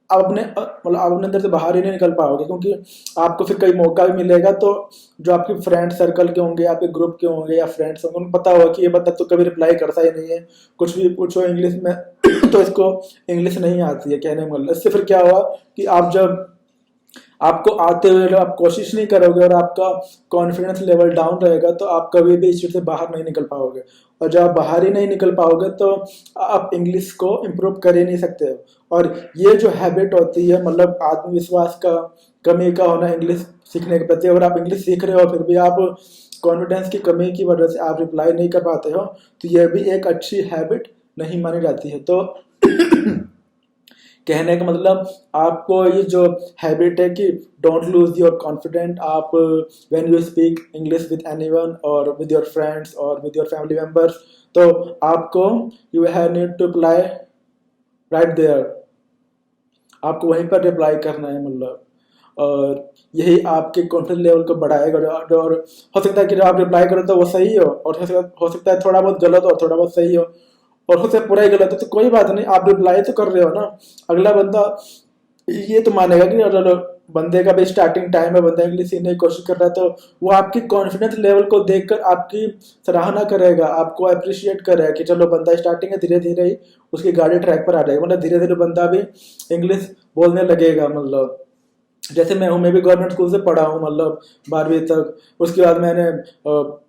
आप अपने मतलब आप अपने अंदर से बाहर ही नहीं निकल पाओगे, क्योंकि आपको फिर कई मौका भी मिलेगा तो जो आपके फ्रेंड सर्कल के होंगे, आपके ग्रुप के होंगे या फ्रेंड्स होंगे, उनको पता होगा कि ये बंदा तो कभी रिप्लाई करता ही नहीं है, कुछ भी पूछो इंग्लिश में तो इसको इंग्लिश नहीं आती है, कहने में मतलब। इससे फिर क्या हुआ कि आप जब आपको आते हुए जब आप कोशिश नहीं करोगे और आपका कॉन्फिडेंस लेवल डाउन रहेगा तो आप कभी भी इस चीज़ से बाहर नहीं निकल पाओगे, और जब आप बाहर ही नहीं निकल पाओगे तो आप इंग्लिश को इम्प्रूव कर ही नहीं सकते हो। और ये जो हैबिट होती है मतलब आत्मविश्वास का कमी का होना इंग्लिश सीखने के प्रति, अगर आप इंग्लिश सीख रहे हो फिर भी आप कॉन्फिडेंस की कमी की वजह से आप रिप्लाई नहीं कर पाते हो, तो यह भी एक अच्छी हैबिट नहीं मानी जाती है। तो कहने का मतलब आपको ये जो हैबिट है कि डोंट लूज योर कॉन्फिडेंट, आप when you speak English with anyone और विद योर फ्रेंड्स और विद योर फैमिली मेंबर्स, तो आपको you have need to reply right there, आपको वहीं पर रिप्लाई करना है मतलब। और यही आपके कॉन्फिडेंस लेवल को बढ़ाएगा। और हो सकता है कि जब आप रिप्लाई करो तो वो सही हो, और हो सकता है थोड़ा बहुत गलत हो, थोड़ा बहुत सही हो, और हो सकता है पूरा ही गलत हो, तो कोई बात नहीं, आप रिप्लाई तो कर रहे हो ना। अगला बंदा ये तो मानेगा कि चलो बंदे का भी स्टार्टिंग टाइम है, बंदा इंग्लिश सीखने की कोशिश कर रहा है, तो वो आपकी कॉन्फिडेंस लेवल को देखकर आपकी सराहना करेगा, आपको अप्रिशिएट करेगा कि चलो बंदा स्टार्टिंग है, धीरे धीरे ही उसकी गाड़ी ट्रैक पर आ जाएगी, मतलब धीरे धीरे बंदा भी इंग्लिश बोलने लगेगा। मतलब जैसे मैं भी गवर्नमेंट स्कूल से पढ़ा हूँ मतलब 12वीं तक, उसके बाद मैंने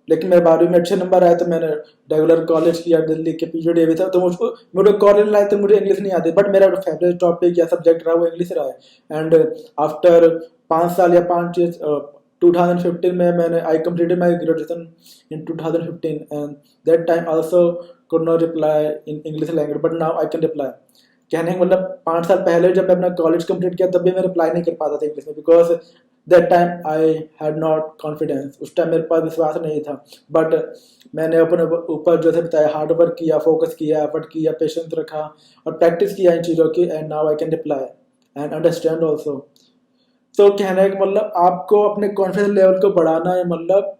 लेकिन मेरे 12वीं में अच्छे नंबर आए तो मैंने रेगुलर कॉलेज किया, दिल्ली के पीजीडी भी था, तो मुझको मेरे कॉलेज लाए तो मुझे इंग्लिश नहीं आती, बट मेरा फेवरेट टॉपिक या सब्जेक्ट रहा वो इंग्लिश रहा है। एंड आफ्टर 5 साल या 5 2015 में मैंने I completed my graduation in 2015 and that time also could not reply in English language, but now I can reply. कहने का मतलब 5 साल पहले जब मैं अपना कॉलेज कंप्लीट किया तब भी मैं रिप्लाई नहीं कर पाता था इंग्लिश में, because that time I had not confidence, उस टाइम मेरे पास विश्वास नहीं था। बट मैंने अपने ऊपर जो है बताया हार्ड वर्क किया, फोकस किया, एफर्ट किया, पेशेंस रखा और प्रैक्टिस किया इन चीज़ों की, and now I can reply and understand also. तो कहने का मतलब आपको अपने कॉन्फिडेंस लेवल को बढ़ाना है, मतलब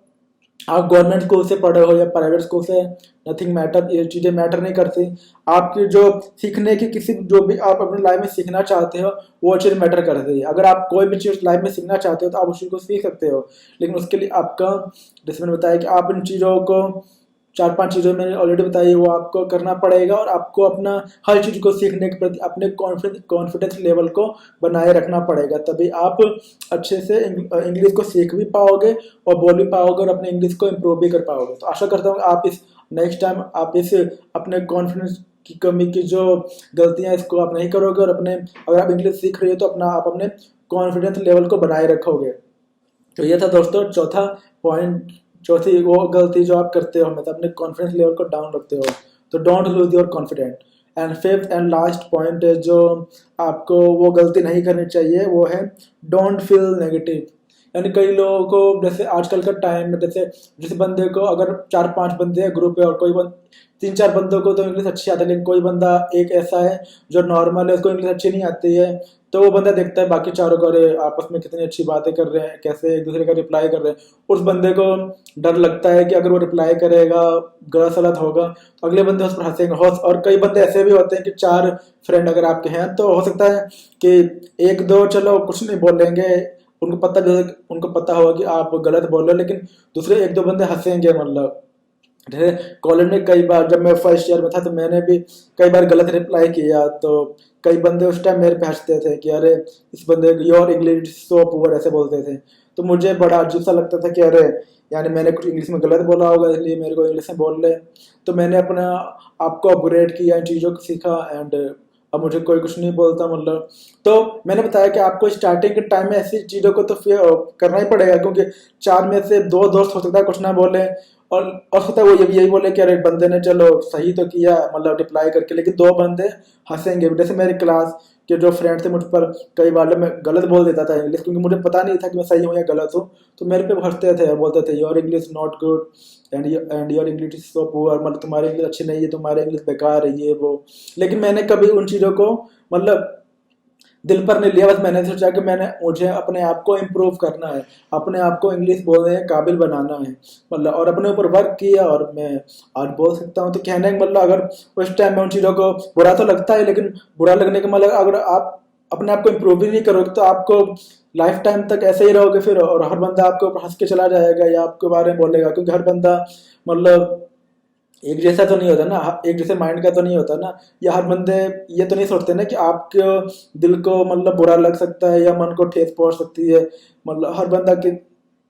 आप गवर्नमेंट स्कूल से पढ़े हो या प्राइवेट स्कूल से, नथिंग मैटर, ये चीज़ें मैटर नहीं करती। आपकी जो सीखने की किसी जो भी आप अपनी लाइफ में सीखना चाहते हो वो चीज़ मैटर करती है। अगर आप कोई भी चीज़ लाइफ में सीखना चाहते हो तो आप उस चीज़ को सीख सकते हो, लेकिन उसके लिए आपका, जैसे मैंने बताया कि आप इन चीज़ों को, 4-5 चीज़ें मैंने ऑलरेडी बताई, वो आपको करना पड़ेगा और आपको अपना हर चीज़ को सीखने के प्रति अपने कॉन्फिडेंस लेवल को बनाए रखना पड़ेगा, तभी आप अच्छे से इंग्लिश को सीख भी पाओगे और बोल भी पाओगे और अपने इंग्लिश को इम्प्रूव भी कर पाओगे। तो आशा करता हूँ आप इस नेक्स्ट टाइम आप इस अपने कॉन्फिडेंस की कमी की जो गलतियाँ इसको आप नहीं करोगे और अपने, अगर आप इंग्लिश सीख रहे हो तो आप अपने कॉन्फिडेंस लेवल को बनाए रखोगे। तो ये था दोस्तों चौथा पॉइंट, चौथी वो गलती जो आप करते हो, मतलब अपने कॉन्फिडेंस लेवल को डाउन रखते हो, तो don't lose your confident. And fifth and last point है जो आपको वो गलती नहीं करनी चाहिए, वो है डोंट फील नेगेटिव। यानी कई लोगों को, जैसे आजकल का टाइम में, जैसे जिस बंदे को अगर 4-5 बंदे हैं ग्रुप है और 3-4 बंदों को तो इंग्लिश अच्छी आती है, लेकिन कोई बंदा एक ऐसा है जो नॉर्मल है, उसको इंग्लिश अच्छी नहीं आती है, तो वो बंदा देखता है बाकी चारों को, अरे आपस में कितनी अच्छी बातें कर रहे हैं, कैसे एक दूसरे का रिप्लाई कर रहे हैं। उस बंदे को डर लगता है कि अगर वो रिप्लाई करेगा गलत सलत होगा तो अगले बंदे उस पर हंसेंगे। और कई बंदे ऐसे भी होते हैं कि 4 फ्रेंड अगर आपके हैं तो हो सकता है कि 1-2 चलो कुछ नहीं बोलेंगे, उनको पता होगा कि आप गलत बोल रहे हो, लेकिन दूसरे 1-2 बंदे हंसेंगे। मतलब जैसे कॉलेज में कई बार जब मैं फर्स्ट ईयर में था तो मैंने भी कई बार गलत रिप्लाई किया, तो कई बंदे उस टाइम मेरे पे हंसते थे कि अरे इस बंदे योर इंग्लिश सो पुअर, ऐसे बोलते थे। तो मुझे बड़ा अजीब सा लगता था कि अरे यानी मैंने कुछ इंग्लिश में गलत बोला होगा इसलिए मेरे को इंग्लिश में बोल रहे। तो मैंने अपना आपको अपग्रेड किया, इन चीज़ों को सीखा, एंड अब मुझे कोई कुछ नहीं बोलता। मतलब तो मैंने बताया कि आपको स्टार्टिंग के टाइम में ऐसी चीज़ों को तो करना ही पड़ेगा, क्योंकि 4 में से 2 दोस्त हो सकता है कुछ ना बोले, और होता है वो यही बोले कि अरे बंदे ने चलो सही तो किया, मतलब रिप्लाई करके, लेकिन 2 बंदे हंसेंगे। जैसे मेरे क्लास के जो फ्रेंड थे मुझ पर कई बार जब मैं गलत बोल देता था इंग्लिश, क्योंकि मुझे पता नहीं था कि मैं सही हूँ या गलत हूँ, तो मेरे पे हंसते थे, बोलते थे your English not good and your English is so poor, मतलब तुम्हारी इंग्लिश अच्छी नहीं है, तुम्हारी इंग्लिश बेकार है, ये वो। लेकिन मैंने कभी उन चीज़ों को मतलब दिल पर नहीं लिया। बस मैंने सोचा कि मुझे अपने आप को इम्प्रूव करना है, अपने आप को इंग्लिश बोलने के काबिल बनाना है, मतलब और अपने ऊपर वर्क किया और मैं आज बोल सकता हूँ। तो कहने का मतलब, अगर उस टाइम में उन चीज़ों को बुरा तो लगता है, लेकिन बुरा लगने का मतलब अगर आप अपने आप को इम्प्रूव भी नहीं करोगे तो आपको लाइफ टाइम तक ऐसे ही रहोगे फिर, और हर बंदा आपके ऊपर हंस के चला जाएगा या आपके बारे में बोलेगा, क्योंकि हर बंदा मतलब एक जैसा तो नहीं होता ना, एक जैसे माइंड का तो नहीं होता ना, या हर बंदे ये तो नहीं सोचते ना कि आपके दिल को मतलब बुरा लग सकता है या मन को ठेस पहुंच सकती है। मतलब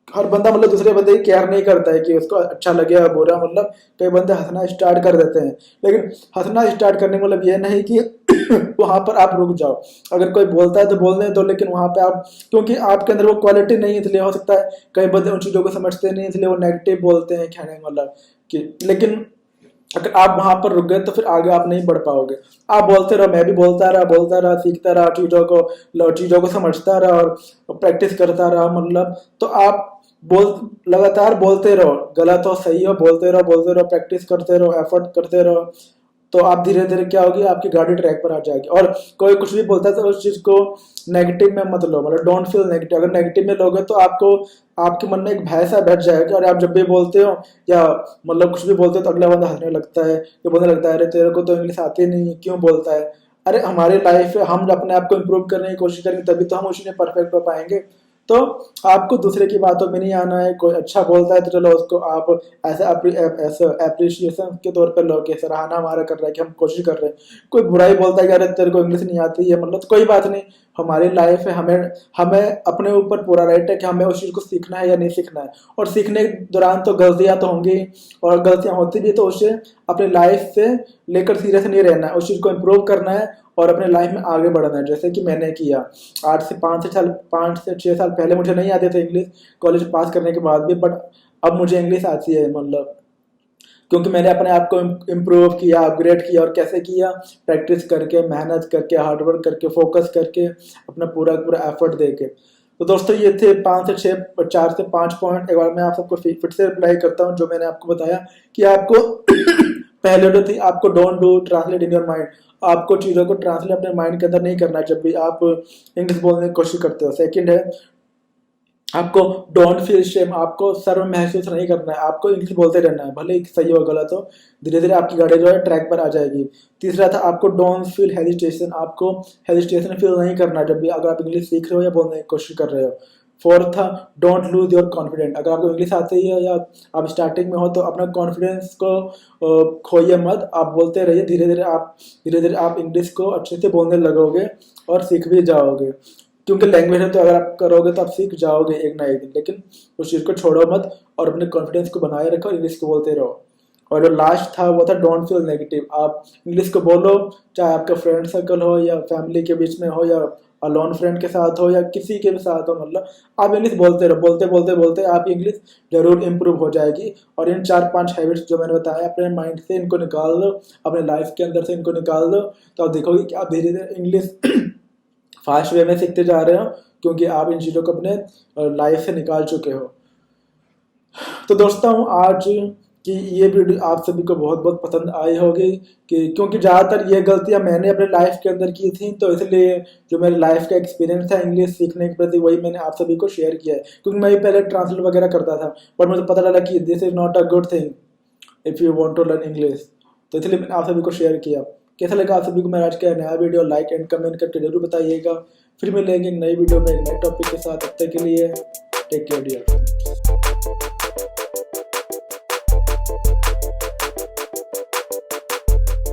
हर बंदा मतलब दूसरे बंदे की केयर नहीं करता है कि उसको अच्छा लगे या बुरा। मतलब कई बंदे हंसना स्टार्ट कर देते हैं, लेकिन हंसना स्टार्ट करने का मतलब ये नहीं कि वहां पर आप रुक जाओ। अगर कोई बोलता है तो बोलने दो, लेकिन वहां पे आप, क्योंकि आपके अंदर वो क्वालिटी नहीं है इसलिए हो सकता है कई बंदे उन चीजों को समझते नहीं, इसलिए वो नेगेटिव बोलते हैं कहने का मतलब कि। लेकिन अगर आप वहां पर रुक गए तो फिर आगे आप नहीं बढ़ पाओगे। आप बोलते रहो, मैं भी बोलता रहा, सीखता रहा, चीजों को समझता रहा और प्रैक्टिस करता रहा। मतलब तो आप बोल लगातार बोलते रहो, गलत हो सही हो, बोलते रहो, प्रैक्टिस करते रहो, एफर्ट करते रहो, तो आप धीरे धीरे क्या होगी, आपकी गाड़ी ट्रैक पर आ जाएगी। और कोई कुछ भी बोलता है तो उस चीज को नेगेटिव में मत लो, मतलब डोंट फील नेगेटिव। अगर नेगेटिव में लोगे तो आपको आपके मन में एक भय सा बैठ जाएगा, और आप जब भी बोलते हो या मतलब कुछ भी बोलते हो तो अगला बंदा हंसने लगता है, ये बोलने लगता है अरे तेरे को तो इंग्लिश आती नहीं है, क्यों बोलता है। अरे हमारी लाइफ है, हम अपने आप को इम्प्रूव करने की कोशिश करेंगे तभी तो हम उसी में परफेक्ट हो पाएंगे। तो आपको दूसरे की बातों में नहीं आना है। कोई अच्छा बोलता है तो चलो उसको आप ऐसा अप्रिशिएशन के तौर पर लो कि सराहना हमारा कर रहा है कि हम कोशिश कर रहे हैं। कोई बुराई बोलता है कि अरे तेरे को इंग्लिश नहीं आती है, मतलब तो कोई बात नहीं, हमारी लाइफ है, हमें हमें अपने ऊपर पूरा राइट है कि हमें उस चीज़ को सीखना है या नहीं सीखना है। और सीखने के दौरान तो गलतियां तो होंगी, और गलतियां होती भी तो उसे अपनी लाइफ से लेकर सीरियस नहीं रहना है, उस चीज़ को इम्प्रूव करना है और अपने लाइफ में आगे बढ़ना है। जैसे कि मैंने किया, आज से 5 से 6 साल पहले मुझे नहीं आते थे इंग्लिश, कॉलेज पास करने के बाद भी, बट अब मुझे इंग्लिश आती है। मतलब क्योंकि मैंने अपने आप को इम्प्रूव किया, अपग्रेड किया, और कैसे किया, प्रैक्टिस करके, मेहनत करके, हार्डवर्क करके, फोकस करके, अपना पूरा पूरा एफर्ट देके। तो दोस्तों ये थे 4 से 5 पॉइंट। एक बार मैं आप सबको फिर से रिप्लाई करता हूँ जो मैंने आपको बताया कि आपको पहले तो थी आपको don't do translate in your mind, आपको चीज़ों को ट्रांसलेट अपने माइंड के अंदर नहीं करना जब भी आप इंग्लिश बोलने की कोशिश करते हो। सेकंड है आपको डोंट फील शेम, आपको शर्म महसूस नहीं करना है, आपको इंग्लिश बोलते रहना है, भले ही सही हो गलत हो, धीरे धीरे आपकी गाड़ी जो है ट्रैक पर आ जाएगी। तीसरा था आपको डोंट फील हेजिटेशन, आपको हेजिटेशन फील नहीं करना जब भी अगर आप इंग्लिश सीख रहे हो या बोलने की कोशिश कर रहे हो। फोर्थ था डोंट लूज योर कॉन्फिडेंस, अगर आपको इंग्लिश आती है या आप स्टार्टिंग में हो तो अपना कॉन्फिडेंस को खोइए मत, आप बोलते रहिए, धीरे धीरे आप इंग्लिश को अच्छे से बोलने लगोगे और सीख भी जाओगे, क्योंकि लैंग्वेज है तो अगर आप करोगे तो आप सीख जाओगे एक ना एक दिन। लेकिन उस चीज़ को छोड़ो मत और अपने कॉन्फिडेंस को बनाए रखो, इंग्लिश को बोलते रहो। और जो लास्ट था वो था डोंट फील नेगेटिव, आप इंग्लिश को बोलो, चाहे आपका फ्रेंड सर्कल हो या फैमिली के बीच में हो या अलोन फ्रेंड के साथ हो या किसी के भी साथ हो, मतलब आप इंग्लिश बोलते रहो, बोलते बोलते बोलते आप इंग्लिश जरूर इम्प्रूव हो जाएगी। और इन 4-5 हैबिट्स जो मैंने बताया अपने माइंड से इनको निकाल दो, अपने लाइफ के अंदर से इनको निकाल दो, तो आप देखोगे कि आप धीरे धीरे इंग्लिश फास्ट वे में सीखते जा रहे हो, क्योंकि आप इन चीज़ों को अपने लाइफ से निकाल चुके हो। तो दोस्तों आज की ये वीडियो आप सभी को बहुत बहुत पसंद आई होगी, कि क्योंकि ज़्यादातर ये गलतियां मैंने अपने लाइफ के अंदर की थी, तो इसलिए जो मेरे लाइफ का एक्सपीरियंस था इंग्लिश सीखने के प्रति वही मैंने आप सभी को शेयर किया है। क्योंकि मैं भी पहले ट्रांसलेट वगैरह करता था, पर मुझे पता चला कि this is not a good thing if you want to learn English, तो इसलिए मैंने आप सभी को शेयर किया। कैसा लगा आप सभी को मेरा आज का नया वीडियो, लाइक एंड कमेंट करके जरूर बताइएगा। फिर मिलेंगे एक नई वीडियो में एक नए टॉपिक के साथ, तब तक के लिए टेक केयर डियर।